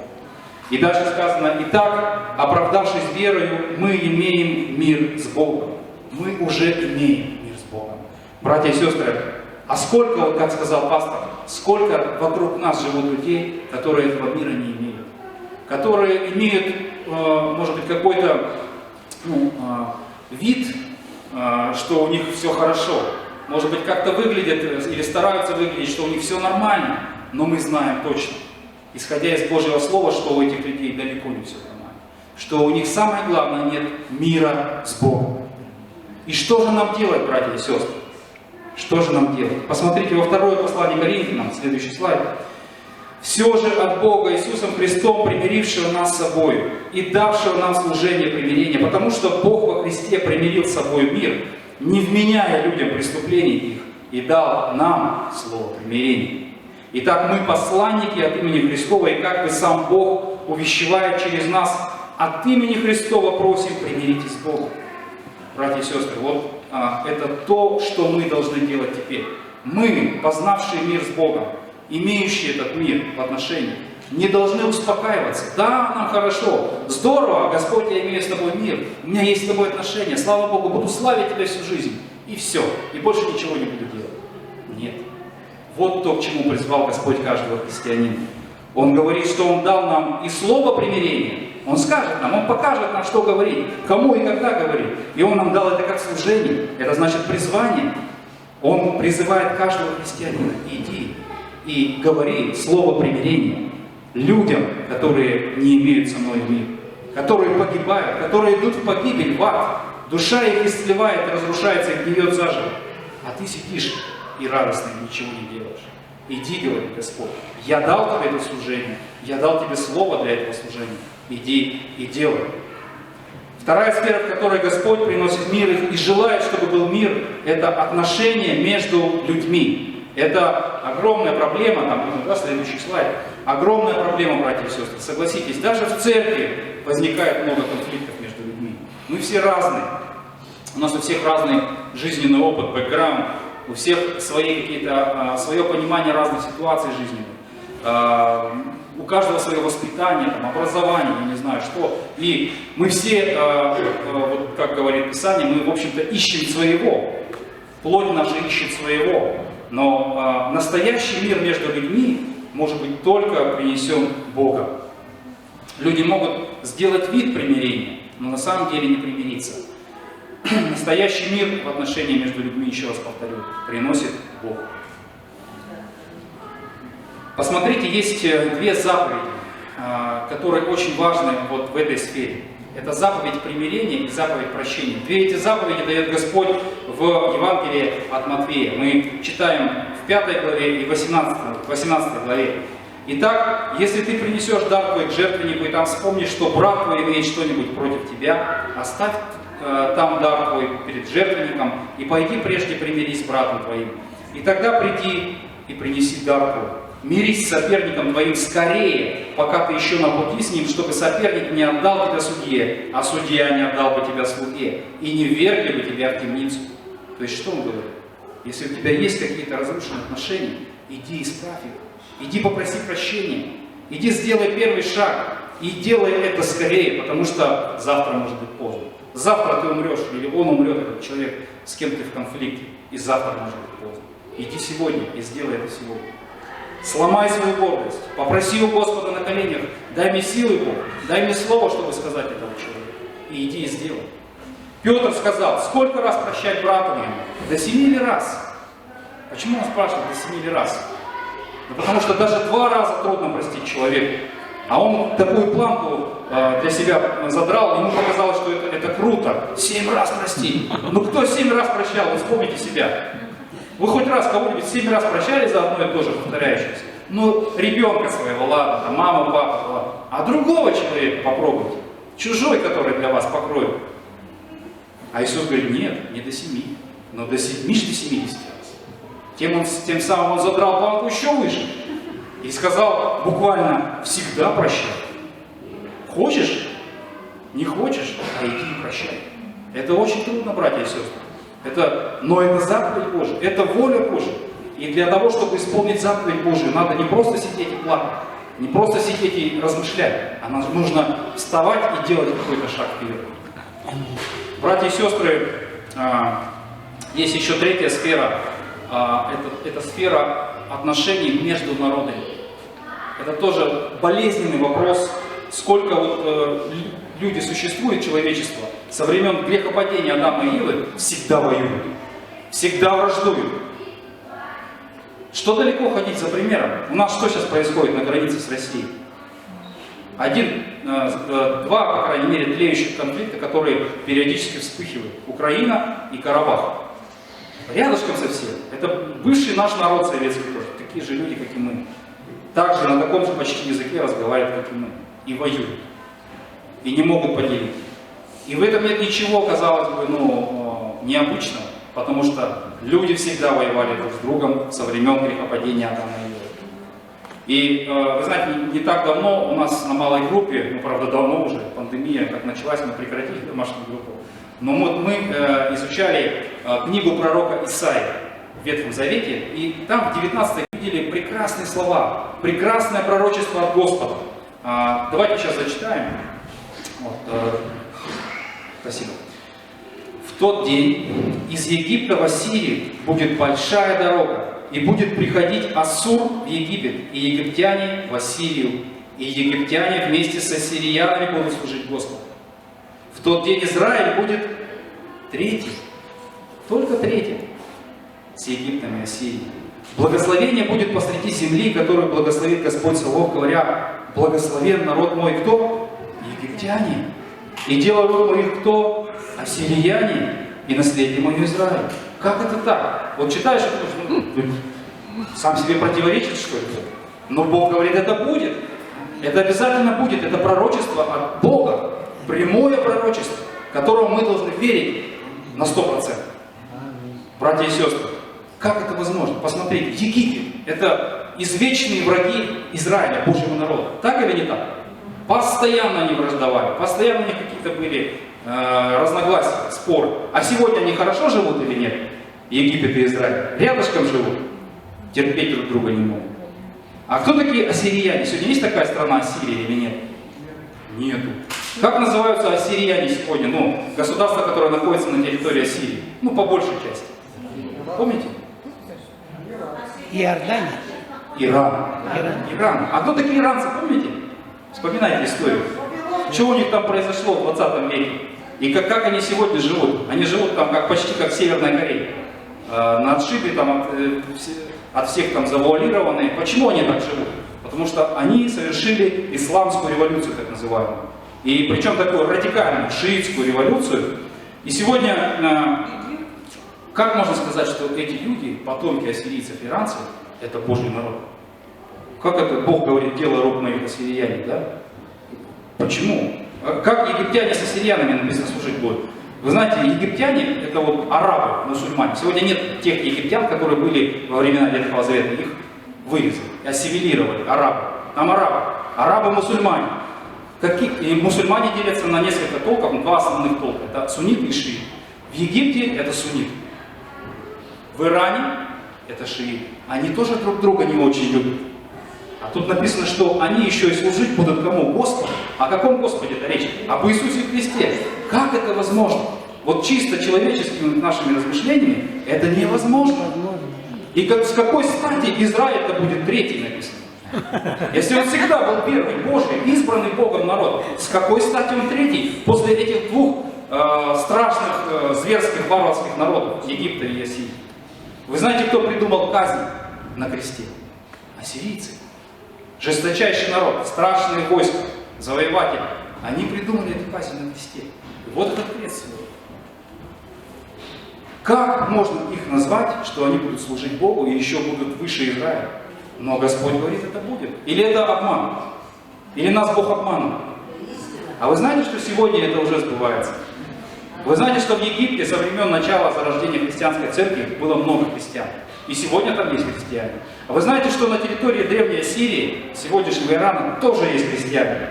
И дальше сказано: «Итак, оправдавшись верою, мы имеем мир с Богом». Мы уже имеем мир с Богом. Братья и сестры, а сколько, вот как сказал пастор, сколько вокруг нас живут людей, которые этого мира не имеют, которые имеют, может быть, какой-то вид, что у них все хорошо, может быть, как-то выглядят или стараются выглядеть, что у них все нормально, но мы знаем точно, исходя из Божьего Слова, что у этих людей далеко не все нормально, что у них самое главное нет мира с Богом. И что же нам делать, братья и сестры? Что же нам делать? Посмотрите во второе послание Коринфянам, следующий слайд. «Все же от Бога Иисусом Христом, примирившего нас с собой и давшего нам служение примирения, потому что Бог во Христе примирил с собой мир, не вменяя людям преступлений их, и дал нам слово примирения. Итак, мы посланники от имени Христова, и как бы сам Бог увещевает через нас, от имени Христова просим, примиритесь с Богом». Братья и сестры, вот это то, что мы должны делать теперь. Мы, познавшие мир с Богом, имеющие этот мир в отношениях, не должны успокаиваться. Да, нам хорошо, здорово, Господь, я имею с тобой мир, у меня есть с тобой отношения, слава Богу, буду славить тебя всю жизнь. И все, и больше ничего не буду делать. Нет. Вот то, к чему призвал Господь каждого христианина. Он говорит, что Он дал нам и слово примирения. Он скажет нам, Он покажет нам, что говорить, кому и когда говорить. И Он нам дал это как служение, это значит призвание. Он призывает каждого христианина: иди и говори слово примирения людям, которые не имеют со мной мира, которые погибают, которые идут в погибель, в ад. Душа их истлевает, разрушается и гниет заживо. А ты сидишь и радостно ничего не делаешь. Иди, говорит Господь, я дал тебе это служение, я дал тебе слово для этого служения. Иди и делай. Вторая сфера, в которой Господь приносит мир и желает, чтобы был мир, это отношения между людьми. Это огромная проблема, следующий слайд. Огромная проблема, братья и сестры. Согласитесь, даже в церкви возникает много конфликтов между людьми. Мы все разные. У нас у всех разный жизненный опыт, бэкграунд. У всех свои какие-то, свое понимание разных ситуаций жизненных. У каждого свое воспитание, образование, я не знаю что. И мы все, вот как говорит Писание, мы, в общем-то, ищем своего. Плоть наша ищет своего. Но настоящий мир между людьми может быть только принесен Богом. Люди могут сделать вид примирения, но на самом деле не примириться. Настоящий мир в отношении между людьми, еще раз повторю, приносит Бог. Посмотрите, есть две заповеди, которые очень важны вот в этой сфере. Это заповедь примирения и заповедь прощения. Две эти заповеди дает Господь в Евангелии от Матфея. Мы читаем в 5 главе и 18 главе. Итак, если ты принесешь дар твой к жертвеннику и там вспомнишь, что брат твой имеет что-нибудь против тебя, оставь там дар твой перед жертвенником и пойди прежде примирись с братом твоим. И тогда приди и принеси дар твой. Мирись с соперником твоим скорее, пока ты еще на пути с ним, чтобы соперник не отдал тебя судье, а судья не отдал бы тебя слуге, и не ввергли бы тебя в темницу. То есть что он говорит? Если у тебя есть какие-то разрушенные отношения, иди исправь их, иди попроси прощения, иди сделай первый шаг, и делай это скорее, потому что завтра может быть поздно. Завтра ты умрешь, или он умрет, этот человек, с кем ты в конфликте, и завтра может быть поздно. Иди сегодня и сделай это сегодня. Сломай свою гордость, попроси у Господа на коленях, дай мне силы, Бог, дай мне слово, чтобы сказать этому человеку, и иди и сделай. Петр сказал, сколько раз прощать брату моему? До 7 ли раз? Почему он спрашивает до 7 ли раз? Ну, потому что даже 2 раза трудно простить человеку. А он такую планку для себя задрал, ему показалось, что это круто. 7 раз прости. Ну кто 7 раз прощал, вы вспомните себя. Вы хоть раз кого-нибудь 7 раз прощали за одно и то же повторяющееся? Ну, ребенка своего, ладно, там, маму, папу, ладно. А другого человека попробуйте. Чужой, который для вас покроет. А Иисус говорит, нет, не до 7, но до 7, до 70 раз. Тем самым он задрал планку еще выше. И сказал буквально, всегда прощай. Хочешь? Не хочешь? А иди и прощай. Это очень трудно, братья и сестры. Но это заповедь Божия, это воля Божия. И для того, чтобы исполнить заповедь Божию, надо не просто сидеть и плакать, не просто сидеть и размышлять, а нужно вставать и делать какой-то шаг вперед. Братья и сестры, есть еще третья сфера. Это сфера отношений между народами. Это тоже болезненный вопрос, сколько люди существует, человечество, со времен грехопадения Адама и Евы всегда воюют, всегда враждуют. Что далеко ходить за примером? У нас что сейчас происходит на границе с Россией? Два, по крайней мере, тлеющих конфликта, которые периодически вспыхивают. Украина и Карабах. Рядышком совсем. Это бывший наш народ советский тоже. Такие же люди, как и мы. Также на таком же почти языке разговаривают, как и мы. И воюют. И не могут поделить. И в этом нет ничего, казалось бы, необычного. Потому что люди всегда воевали друг с другом со времен грехопадения Адама и Евы. И вы знаете, не так давно у нас на малой группе, правда давно уже, пандемия как началась, мы прекратили домашнюю группу, но мы изучали книгу пророка Исаии в Ветхом Завете, и там в 19 видели прекрасные слова, прекрасное пророчество от Господа. Давайте сейчас зачитаем. Спасибо. В тот день из Египта в Ассирию будет большая дорога, и будет приходить Ассур в Египет, и египтяне в Ассирию, и египтяне вместе с ассириянами будут служить Господу. В тот день Израиль будет третий, только третий, с Египтом и Ассирией. Благословение будет посреди земли, которую благословит Господь Саваоф, говоря, благословен народ мой кто? Египтяне. И дело рук моих кто? Ассирияне. И наследие мое Израиль. Как это так? Вот читаешь, сам себе противоречит, что ли? Но Бог говорит, это будет. Это обязательно будет. Это пророчество от Бога. Прямое пророчество, которому мы должны верить на 100%. Братья и сестры, как это возможно? Посмотрите, Египет – это извечные враги Израиля, Божьего народа. Так или не так? Постоянно они враждовали, постоянно у них какие-то были разногласия, споры. А сегодня они хорошо живут или нет? Египет и Израиль. Рядышком живут. Терпеть друг друга не могут. А кто такие ассирияне? Сегодня есть такая страна Ассирия или нет? Нету. Как называются ассирияне сегодня? Государство, которое находится на территории Ассирии. По большей части. Помните? Иордания. Иран. А кто такие иранцы, помните? Вспоминайте историю. Что у них там произошло в 20 веке? И как они сегодня живут? Они живут там почти как Северная Корея. На отшибе там от всех там завуалированные. Почему они так живут? Потому что они совершили исламскую революцию, так называемую. И причем такую радикальную шиитскую революцию. И сегодня, как можно сказать, что эти люди, потомки ассирийцев и иранцев, это Божий народ? Как это Бог говорит, дело рук моих ассирияне, да? Почему? Как египтяне с ассириянами написано служить будут? Вы знаете, египтяне это арабы, мусульмане. Сегодня нет тех египтян, которые были во времена Ветхого Завета. Их вырезали, ассимилировали, арабы. Там арабы мусульмане. И мусульмане делятся на несколько толков, два основных толка. Это сунниты и шииты. В Египте это сунниты. В Иране это шииты. Они тоже друг друга не очень любят. А тут написано, что они еще и служить будут кому? Господу. О каком Господе это речь? Об Иисусе Христе. Как это возможно? Вот чисто человеческими нашими размышлениями это невозможно. И с какой стати Израиль-то будет третий написано? Если он всегда был первый, Божий, избранный Богом народ, с какой стати он третий после этих двух страшных, зверских, варварских народов, Египта и Ассирии? Вы знаете, кто придумал казнь на кресте? Ассирийцы. жесточайший народ, страшные войска, завоеватели. Они придумали эту казнь на кресте. И вот этот крест сегодня. Как можно их назвать, что они будут служить Богу и еще будут выше Израиля? Но Господь говорит, это будет. Или это обман? Или нас Бог обманывает? А вы знаете, что сегодня это уже сбывается? Вы знаете, что в Египте со времен начала зарождения христианской церкви было много христиан. И сегодня там есть христиане. А вы знаете, что на территории древней Сирии, сегодняшнего Ирана, тоже есть христиане?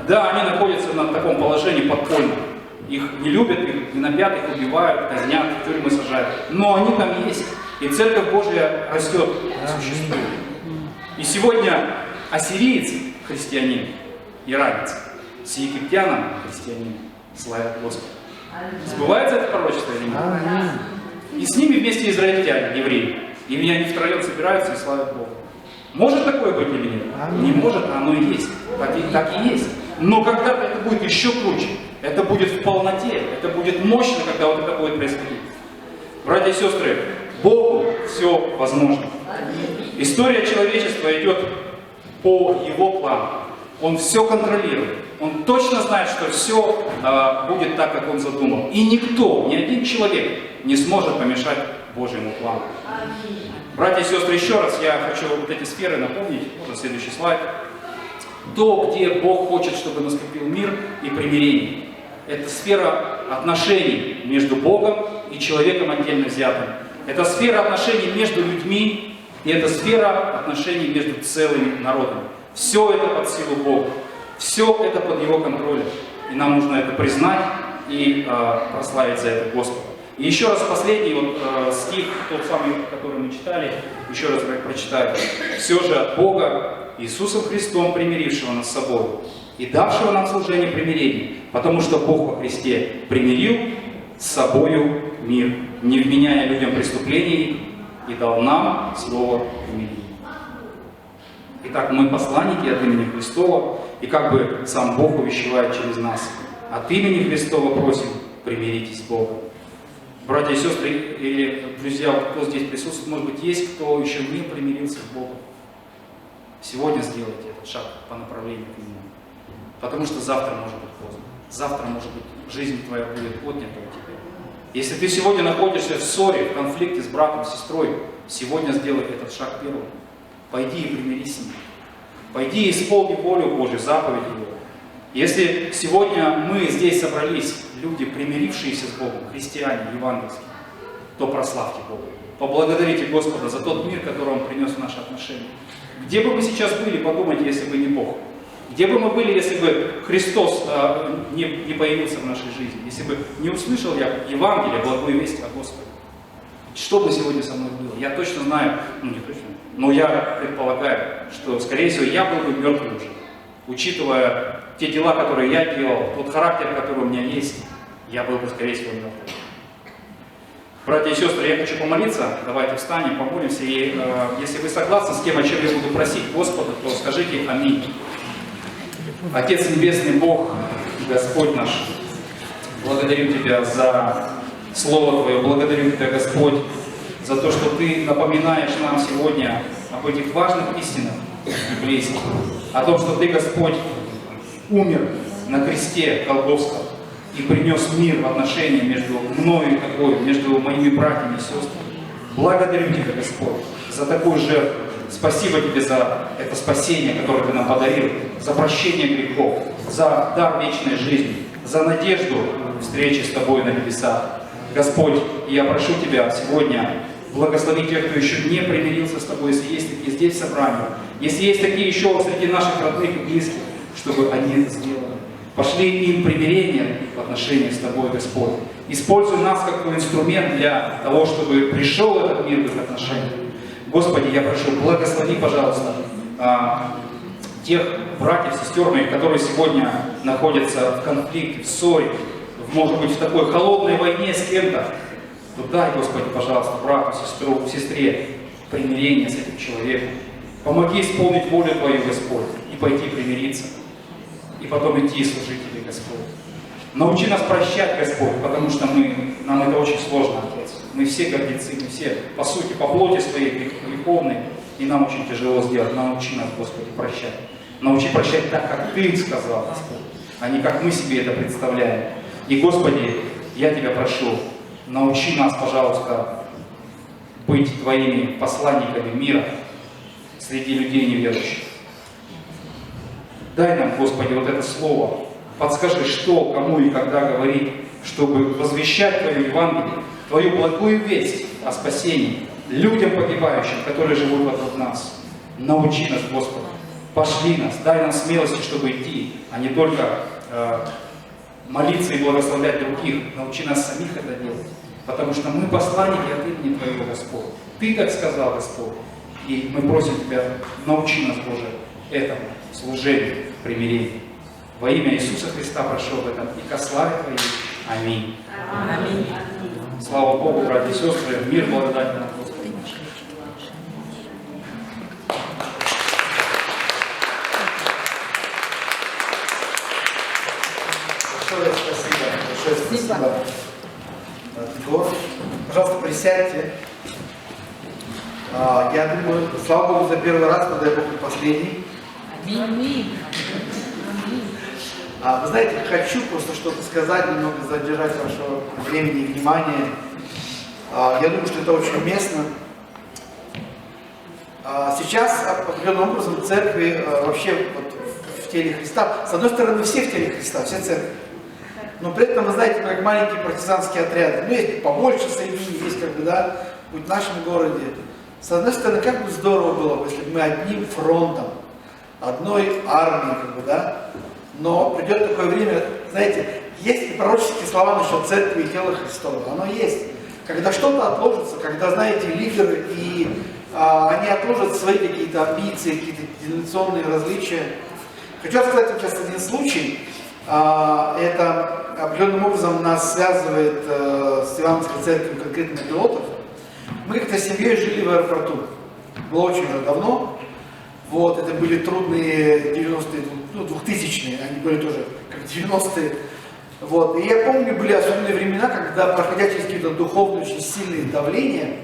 Да, они находятся на таком положении подпольном. Их не любят, их гнобят, их убивают, казнят, в тюрьмы сажают. Но они там есть. И Церковь Божья растет и существует. И сегодня ассирийцы, христианин, иранец, с египтяном, христианин, славят Господа. Сбывается это пророчество или нет? И с ними вместе израильтяне, евреи. И они втроем собираются и славят Бога. Может такое быть или нет? Не может, а оно и есть. Так и есть. Но когда-то это будет еще круче. Это будет в полноте. Это будет мощно, когда вот это будет происходить. Братья и сестры, Богу все возможно. История человечества идет по Его плану. Он все контролирует. Он точно знает, что все будет так, как Он задумал. И никто, ни один человек не сможет помешать Божьему плану. Братья и сестры, еще раз я хочу вот эти сферы напомнить. Можно следующий слайд. То, где Бог хочет, чтобы наступил мир и примирение. Это сфера отношений между Богом и человеком отдельно взятым. Это сфера отношений между людьми, и это сфера отношений между целыми народами. Все это под силу Бога. Все это под Его контролем. И нам нужно это признать и прославить за это Господа. И еще раз последний стих, тот самый, который мы читали, еще раз прочитаю. «Все же от Бога, Иисусом Христом, примирившего нас с собой, и давшего нам служение примирения, потому что Бог во Христе примирил с собою мир, не вменяя людям преступлений, и дал нам слово примирения». Итак, мы посланники от имени Христова, и как бы сам Бог увещевает через нас. От имени Христова просим, примиритесь с Богом. Братья и сестры, или друзья, кто здесь присутствует, может быть, есть кто еще не примирился с Богом. Сегодня сделайте этот шаг по направлению к Нему. Потому что завтра может быть поздно. Завтра, может быть, жизнь твоя будет отнята у тебя. Если ты сегодня находишься в ссоре, в конфликте с братом, с сестрой, сегодня сделай этот шаг первым. Пойди и примирись с ним. Пойди и исполни волю Божью, заповедь Его. Если сегодня мы здесь собрались, люди, примирившиеся с Богом, христиане, евангельские, то прославьте Бога. Поблагодарите Господа за тот мир, который Он принес в наши отношения. Где бы мы сейчас были, подумайте, если бы не Бог. Где бы мы были, если бы Христос не появился в нашей жизни, если бы не услышал я Евангелие, благую весть о Господе. Что бы сегодня со мной было? Я точно знаю, ну не точно, но я предполагаю, что, скорее всего, я был бы мертвым уже. Учитывая те дела, которые я делал, тот характер, который у меня есть, я был бы, скорее всего, мертвым. Братья и сестры, я хочу помолиться. Давайте встанем, помолимся. И если вы согласны с тем, о чем я буду просить Господа, то скажите аминь. Отец Небесный, Бог, Господь наш, благодарю Тебя за Слово Твое, благодарю Тебя, Господь, за то, что Ты напоминаешь нам сегодня об этих важных истинах библейских, о том, что Ты, Господь, умер на кресте Голгофском и принес мир в отношении между мною и Тобой, между моими братьями и сестрами. Благодарю Тебя, Господь, за такую жертву. Спасибо Тебе за это спасение, которое Ты нам подарил, за прощение грехов, за дар вечной жизни, за надежду встречи с Тобой на небесах. Господь, я прошу Тебя сегодня благослови тех, кто еще не примирился с Тобой, если есть такие здесь в собрании, если есть такие еще среди наших родных и близких, чтобы они это сделали. Пошли им примирение в отношении с Тобой, Господь. Используй нас как инструмент для того, чтобы пришел этот мир в их отношениях. Господи, я прошу, благослови, пожалуйста, тех братьев, сестер моих, которые сегодня находятся в конфликте, в ссоре, может быть, в такой холодной войне с кем-то. То дай, Господи, пожалуйста, брату, сестре примирение с этим человеком. Помоги исполнить волю Твою, Господь, и пойти примириться. И потом идти и служить Тебе, Господь. Научи нас прощать, Господь, потому что нам это очень сложно, Отец. Мы все гордецы, мы все, по сути, по плоти своей греховной, и нам очень тяжело сделать. Научи нас, Господи, прощать. Научи прощать так, как Ты сказал, Господь, а не как мы себе это представляем. И, Господи, я Тебя прошу, научи нас, пожалуйста, быть Твоими посланниками мира среди людей неверующих. Дай нам, Господи, вот это слово. Подскажи, что, кому и когда говорить, чтобы возвещать Твое Евангелие, Твою благую весть о спасении людям погибающим, которые живут вокруг нас. Научи нас, Господи, пошли нас, дай нам смелости, чтобы идти, а не только молиться и благословлять других. Научи нас самих это делать, потому что мы посланники от имени Твоего, Господь. Ты так сказал, Господь, и мы просим Тебя, научи нас, Боже, этому служению, примирению. Во имя Иисуса Христа прошу об этом и ко славе Твоей. Аминь. Аминь. Слава Богу, братья и сестры, мир, благодать нам, Господи. Большое спасибо. Большое спасибо. Егор, пожалуйста, присядьте. Я думаю, слава Богу, за первый раз, но дай Бог и последний. Аминь. Вы знаете, хочу просто что-то сказать, немного задержать вашего времени и внимания. Я думаю, что это очень уместно. Сейчас определенным образом церкви вообще вот, в теле Христа, с одной стороны, все в теле Христа, все церкви. Но при этом, вы знаете, как маленькие партизанские отряды. Ну, есть побольше соединений, есть как бы, да, в нашем городе. С одной стороны, как бы здорово было бы, если бы мы одним фронтом, одной армией, как бы, да. Но придет такое время, знаете, есть и пророческие слова насчет церкви и тела Христова. Оно есть. Когда что-то отложится, когда, знаете, лидеры и они отложат свои какие-то амбиции, какие-то деноминационные различия. Хочу рассказать вам сейчас один случай. Это определенным образом нас связывает с Евангельской церковью, конкретно пилотов. Мы как-то с семьей жили в аэропорту. Было очень уже давно. Вот, это были трудные 90-е, ну, 2000-е, они были тоже как 90-е. Вот. И я помню, были особенные времена, когда, проходя через какие-то духовные, очень сильные давления,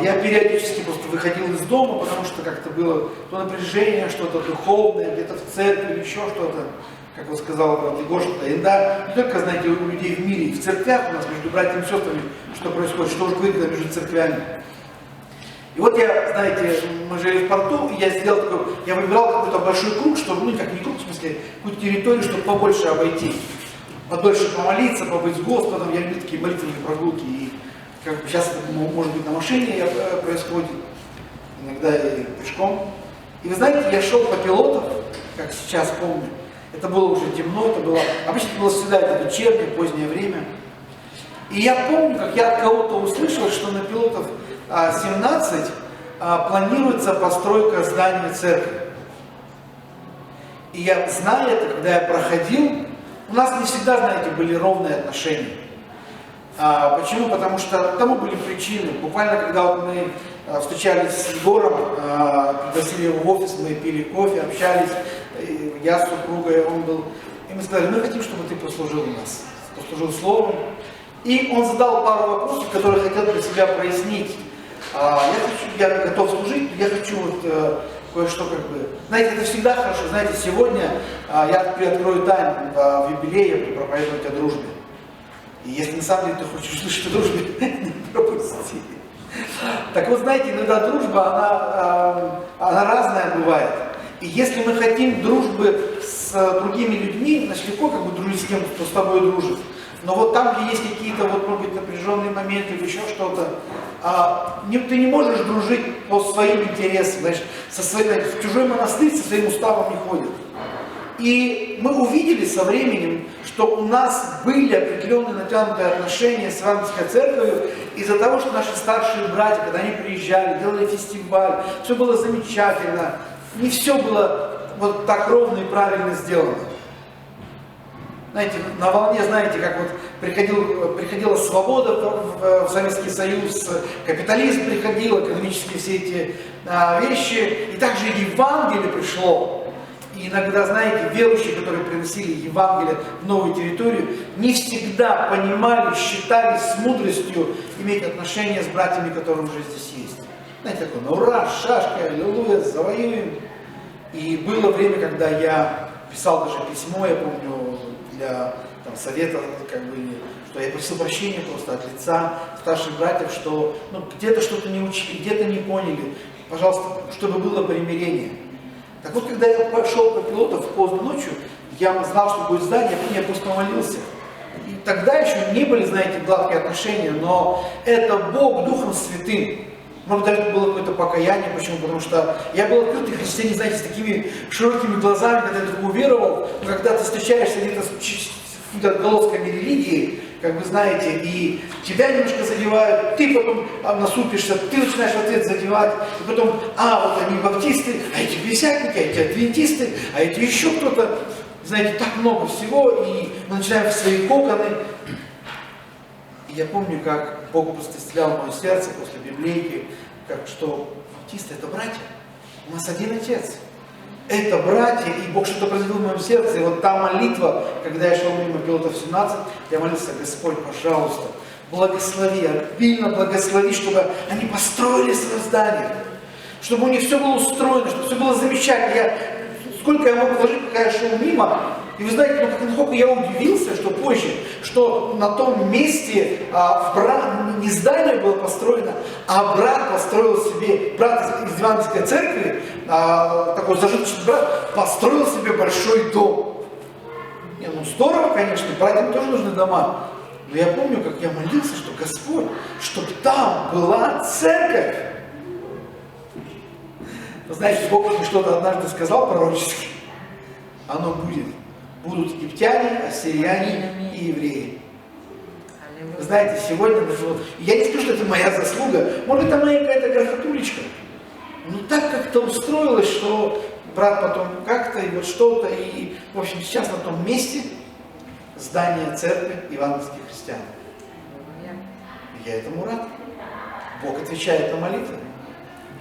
я периодически просто выходил из дома, потому что как-то было то напряжение, что-то духовное, где-то в церкви или еще что-то, как вот сказал брат Егор, что иногда не только, знаете, у людей в мире, в церквях у нас между братьями и сестрами, что происходит, что уж говорить, когда между церквями. И вот я, знаете, мы жили в порту, и я сделал такой, я выбирал какой-то большой круг, чтобы, ну, как не круг, в смысле, какую-то территорию, чтобы побольше обойти, подольше помолиться, побыть с Господом. Я люблю такие молитвенные прогулки, и как бы сейчас это может быть на машине происходит, иногда и пешком. И вы знаете, я шел по пилотам, как сейчас помню, это было уже темно, это было, обычно это было всегда это вечернее, позднее время. И я помню, как я от кого-то услышал, что на пилотов 17 планируется постройка здания церкви. И я, зная это, когда я проходил, у нас не всегда, знаете, были ровные отношения. Почему? Потому что тому были причины. Буквально, когда вот мы встречались с Егором, пригласили его в офис, мы пили кофе, общались, я с супругой, он был. И мы сказали, мы хотим, чтобы ты послужил у нас, послужил словом. И он задал пару вопросов, которые хотел для себя прояснить. Я готов служить, я хочу вот кое-что как бы... Знаете, это всегда хорошо. Знаете, сегодня я приоткрою тайну в юбилее, я буду проповедовать о дружбе. И если на самом деле ты хочешь услышать о дружбе, не пропусти. Так вот, знаете, иногда дружба, она разная бывает. И если мы хотим дружбы с другими людьми, значит, легко как бы дружить с тем, кто с тобой дружит. Но вот там, где есть какие-то, вот, может быть, напряженные моменты или еще что-то, ты не можешь дружить по своим интересам, знаешь, в чужой монастырь со своим уставом не ходят. И мы увидели со временем, что у нас были определенные натянутые отношения с Евангельской церковью из-за того, что наши старшие братья, когда они приезжали, делали фестиваль, все было замечательно, не все было вот так ровно и правильно сделано. Знаете, на волне, знаете, как вот приходила свобода в Советский Союз, капитализм приходил, экономические все эти вещи, и также Евангелие пришло. И иногда, знаете, верующие, которые приносили Евангелие в новую территорию, не всегда понимали, считали с мудростью иметь отношения с братьями, которые уже здесь есть. знаете, такое, на ура, шашка, аллилуйя, завоюем. И было время, когда я писал даже письмо, я помню, для там, совета, как бы, что я просил прощения просто от лица старших братьев, что ну, где-то что-то не учили, где-то не поняли. Пожалуйста, чтобы было примирение. Так вот, когда я пошел по пилотов поздно ночью, я знал, что будет здание, я просто молился. И тогда еще не были, знаете, гладкие отношения, но это Бог Духом Святым. Может быть, даже было какое-то покаяние. Почему? Потому что я был открытый христианин, знаете, с такими широкими глазами, когда я уверовал, но когда ты встречаешься где-то с отголосками религии, как вы знаете, и тебя немножко задевают, ты потом насупишься, ты начинаешь в ответ задевать, и потом, вот они баптисты, а эти пятидесятники, а эти адвентисты, а эти еще кто-то. Знаете, так много всего, и мы начинаем в свои коконы. И я помню, как Бог просто исцелял мое сердце после библейки, как что баптисты — это братья, у нас один Отец. Это братья, и Бог что-то произвел в моем сердце. И вот та молитва, когда я шел мимо пилотов 17, я молился: Господь, пожалуйста, благослови, обильно благослови, чтобы они построили свое здание, чтобы у них все было устроено, чтобы все было замечательно. Сколько я мог положить, пока я шел мимо. И вы знаете, насколько я удивился, что позже, что на том месте не здание было построено, а брат построил себе, брат из Евангельской церкви, такой зажиточный брат, построил себе большой дом. Ну здорово, конечно, братьям тоже нужны дома. Но я помню, как я молился, что Господь, чтобы там была церковь. Вы знаете, Бог мне что-то однажды сказал пророчески. Оно будет. Будут египтяне, ассирияне и евреи. Вы знаете, сегодня, я не скажу, что это моя заслуга, может быть, это моя какая-то графатулечка. Но так как-то устроилось, что брат потом как-то, и вот что-то, и, в общем, сейчас на том месте здание церкви евангельских христиан. И я этому рад. Бог отвечает на молитвы.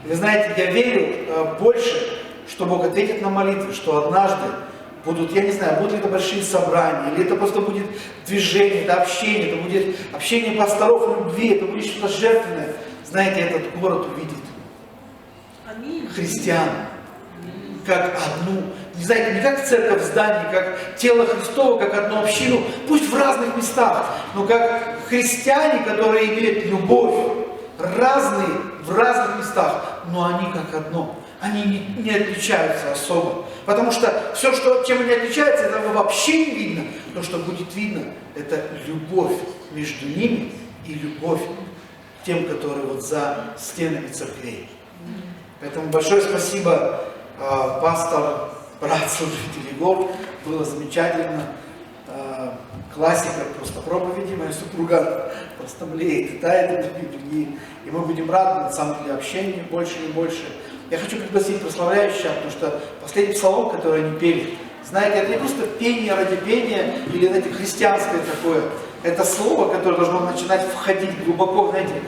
Вы знаете, я верю больше, что Бог ответит на молитвы, что однажды будут, я не знаю, будут ли это большие собрания, или это просто будет движение, это общение, это будет общение пасторов любви, это будет что-то жертвенное. Знаете, этот город увидит христиан как одну, не знаете, не как церковь в здании, как тело Христово, как одну общину, пусть в разных местах, но как христиане, которые имеют любовь, разные в разных местах, но они как одно. Они не отличаются особо. Потому что все, чем они отличаются, это вообще не видно. То, что будет видно, это любовь между ними и любовь к тем, которые вот за стенами церквей. Поэтому большое спасибо, пастор, брат, служитель Егор. Было замечательно. Классика просто проповеди. Моя супруга просто млеет и тает от Библии. И мы будем рады, на самом деле, общению больше и больше. Я хочу пригласить прославляющих, потому что последний псалом, который они пели, знаете, это не просто пение ради пения, или, знаете, христианское такое. Это слово, которое должно начинать входить глубоко, знаете,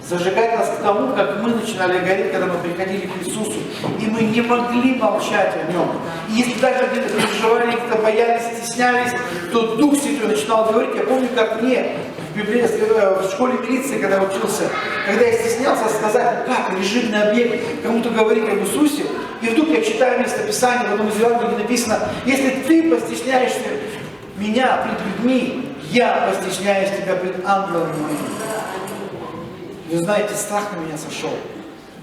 зажигать нас к тому, как мы начинали гореть, когда мы приходили к Иисусу, и мы не могли молчать о Нем. И если даже где-то переживали, где-то боялись, стеснялись, то Дух Святой начинал говорить. Я помню, как мне в школе милиции, когда учился, когда я стеснялся сказать, как режимный объект кому-то говорить об Иисусе, и вдруг я читаю местописание, в одном из Евангелий написано: если ты постесняешься меня пред людьми, я постесняюсь тебя пред ангелами моими. Вы знаете, страх на меня сошел.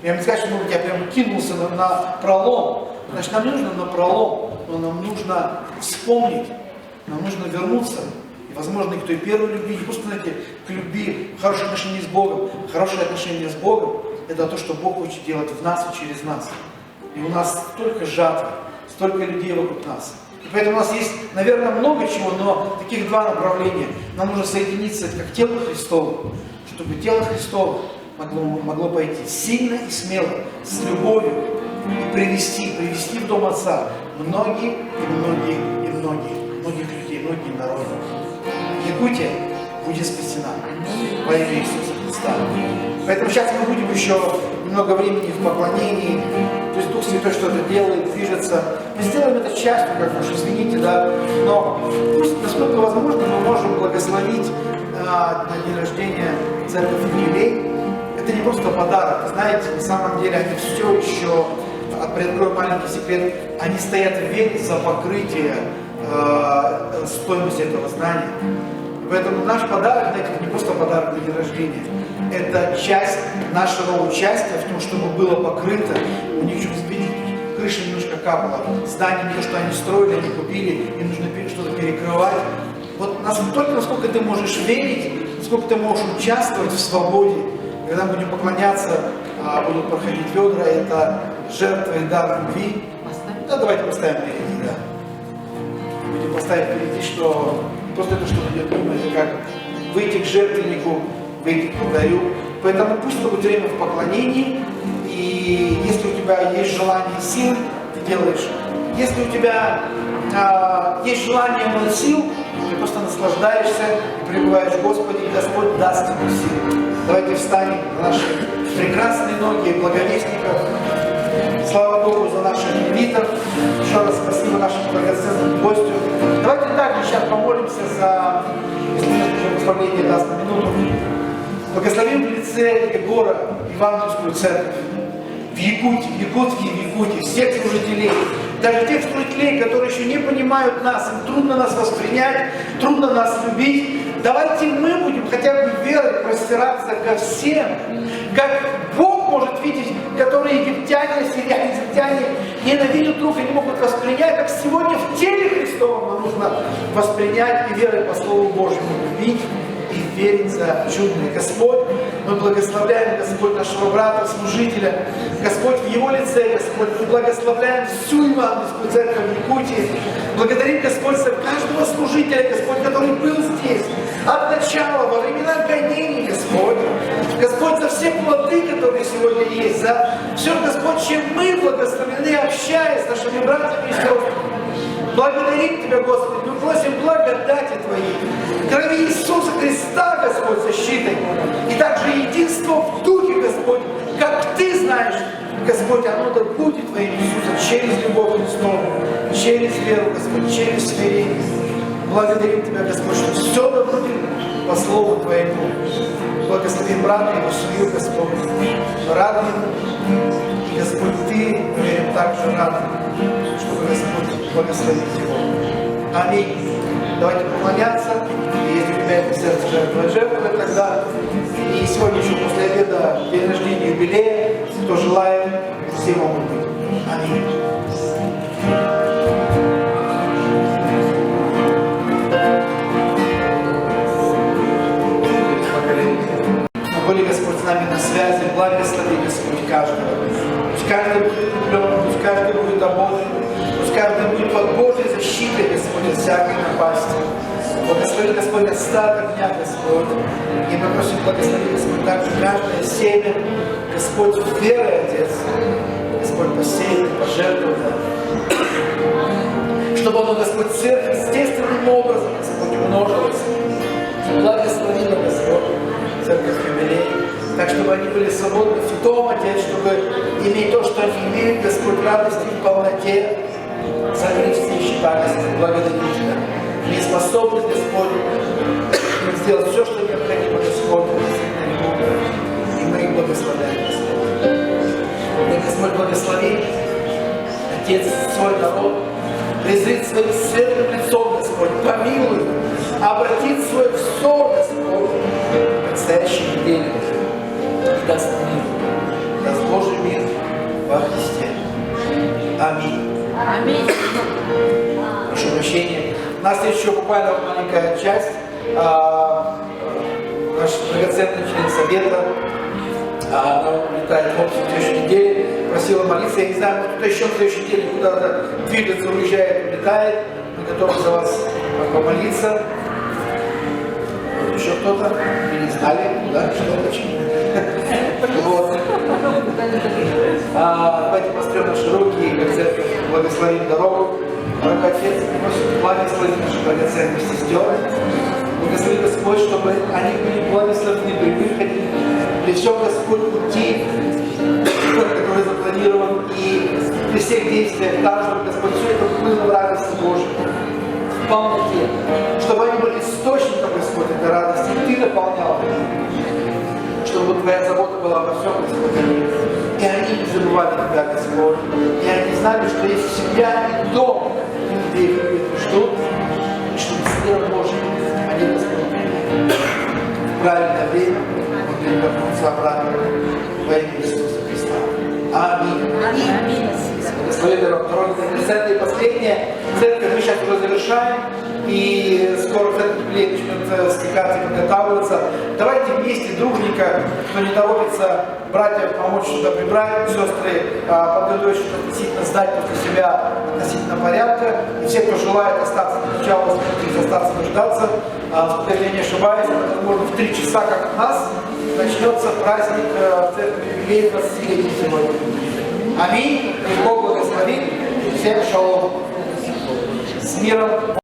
Я не скажу, что я прям кинулся на пролом. Значит, нам не нужно на пролом, но нам нужно вспомнить, нам нужно вернуться. И, возможно, и к той первой любви, не просто, знаете, к любви, хорошие отношения с Богом. Хорошие отношения с Богом – это то, что Бог хочет делать в нас и через нас. И у нас столько жатвы, столько людей вокруг нас. И поэтому у нас есть, наверное, много чего, но таких два направления. Нам нужно соединиться как тело Христово, чтобы тело Христово могло пойти сильно и смело, с любовью, и привести в Дом Отца многих людей, многие народы. Якутия будет спасена во имя Иисуса Христа. Поэтому сейчас мы будем еще много времени в поклонении, то есть Дух Святой что-то делает, движется. Мы сделаем это частью, как уж извините, да, но пусть, насколько возможно, мы можем благословить на день рождения церковь Юбилей. это не просто подарок. Вы знаете, на самом деле они все еще, приоткрою маленький секрет, они стоят в вере за покрытие стоимости этого знания. Поэтому наш подарок, знаете, это не просто подарок на день рождения. Это часть нашего участия в том, чтобы было покрыто. У них чуть крыша немножко капала. Здание, не то, что они строили, они купили, им нужно что-то перекрывать. Вот настолько, насколько ты можешь верить, насколько ты можешь участвовать в свободе. Когда мы будем поклоняться, будут проходить ведра, это жертва и дар любви. Да, давайте поставим впереди, да. Будем поставить впереди, что просто это что-то идет мимо, это как выйти к жертвеннику, выйти к алтарю. Поэтому пусть это будет время в поклонении, и если у тебя есть желание и силы, ты делаешь. Если у тебя есть желание, но сил, ты просто наслаждаешься и пребываешь в Господе, и Господь даст тебе силу. Давайте встанем на наши прекрасные ноги благовестников. Слава Богу за наших левитов. Еще раз спасибо нашему драгоценному гостю. Давайте также сейчас помолимся за, если нет уже благословение, даст на минуту. Благословим в лице Егора Евангельскую церковь в Якутии, в Якутске и в Якутии, всех служителей. Даже тех служителей, которые еще не понимают нас, им трудно нас воспринять, трудно нас любить. Давайте мы будем хотя бы верой простираться ко всем, как Бог может видеть, которые египтяне, сирияне, египтяне ненавидят друг и не могут воспринять, как сегодня в теле Христовом нам нужно воспринять и верой по Слову Божьему любить и верить за чудное. Господь, мы благословляем, Господь, нашего брата, служителя, Господь, в его лице, Господь, мы благословляем всю Евангельскую церковь в Якутии. Благодарим, Господь, за каждого служителя, Господь, который был здесь от начала, во времена гонений, Господь. Господь, за все плоды, которые сегодня есть, за все, Господь, чем мы благословены, общаясь с нашими братьями и сестрами. Благодарим Тебя, Господи, мы просим благодати Твоей, крови Иисуса Христа, Господь, защитой, и также единство в Духе, Господь, как Ты знаешь, Господь, оно да будет Твоим, Иисуса, через любовь Христову, через веру, Господь, через смирение. Благодарим Тебя, Господь, что все да будет по Слову Твоему. Благослови брата его семью, Господь, рады ему, и, Господь, Ты, верим, также рады, чтобы, Господь, благословить его. Аминь. Давайте поклоняться. И если у тебя это сердце жертвовать, тогда. И сегодня еще после обеда день рождения, юбилея. Кто желает, все могут быть. Аминь. Были, Господь, с нами на связи. Благослови, Господь, каждого. Пусть каждый будет влюблен, пусть каждый будет ободрен, пусть каждый будет под Божьей защитой, Господь, от всякой напасти. Благослови, Господь, остаток дня, Господь. И мы просим, благослови, Господь, также каждое семя, Господь, верой, Отец. Господь, посеял, пожертвовал. Чтобы оно, Господь, церковь естественным образом, Господь, умножилась. Благослови, Господь, церковь юбилей. Так, чтобы они были свободны в том, Отец, чтобы иметь то, что они имеют, Господь, радости в полноте. За Христе счета, Господь, благодарим Тебя. Мы способны, Господь, сделать все, что необходимо, Господь, и мы их благословляем, Господь. И, Господь, благослови, Отец, свой народ, презрит своим светлым лицом, Господь, помилуй, обратит свой взор, Господь, к предстоящей неделе, и даст мир, даст Божий мир во Христе. Аминь. Аминь. Прошу прощения. У нас есть еще буквально маленькая часть. Наш драгоценный член совета, она улетает в отпуск в следующей неделе, просила молиться. Я не знаю, кто-то еще в следующей неделе куда-то двигается, уезжает, улетает. Мы готовы за вас помолиться. Еще кто-то? Вы не знали, да, что, почему? Вот. Давайте пострем наши руки, как церковь, благословим дорогу. Дорогой Отец, просим благословить наших драгоценных сестер. Благослови, Господь, чтобы они были благословены при выходе, при всем, Господь, пути, который запланирован, и при всех действиях каждого, Господь, все это было в радости Божьей, в полноте, чтобы они были источником, Господь, этой радости, и Ты наполнял их. чтобы Твоя забота была во всем происходящем. И они не забывали Тебя, Господь. И они знали, что есть семья и дом, где их ждут, и что с миром Божьим они, Господь, в правильное время могли вернуться обратно во имя Иисуса Христа. Аминь. Аминь. Благослови дорогу Троицы. И последняя церковь мы сейчас уже завершаем. И скоро церковь начнет стекаться и подготавливаться. Давайте вместе, дружненько, кто не торопится, братья, помочь что-то прибрать, сестры, подготовить что-то относительно, сдать после себя относительно порядка. И все, кто желает остаться до начала, сможете остаться дождаться. Если я не ошибаюсь, возможно, в 3 часа, как у нас, начнется праздник церкви юбилей 20-летний сегодня. Аминь. И Бог благословит. Всем шалом. С миром.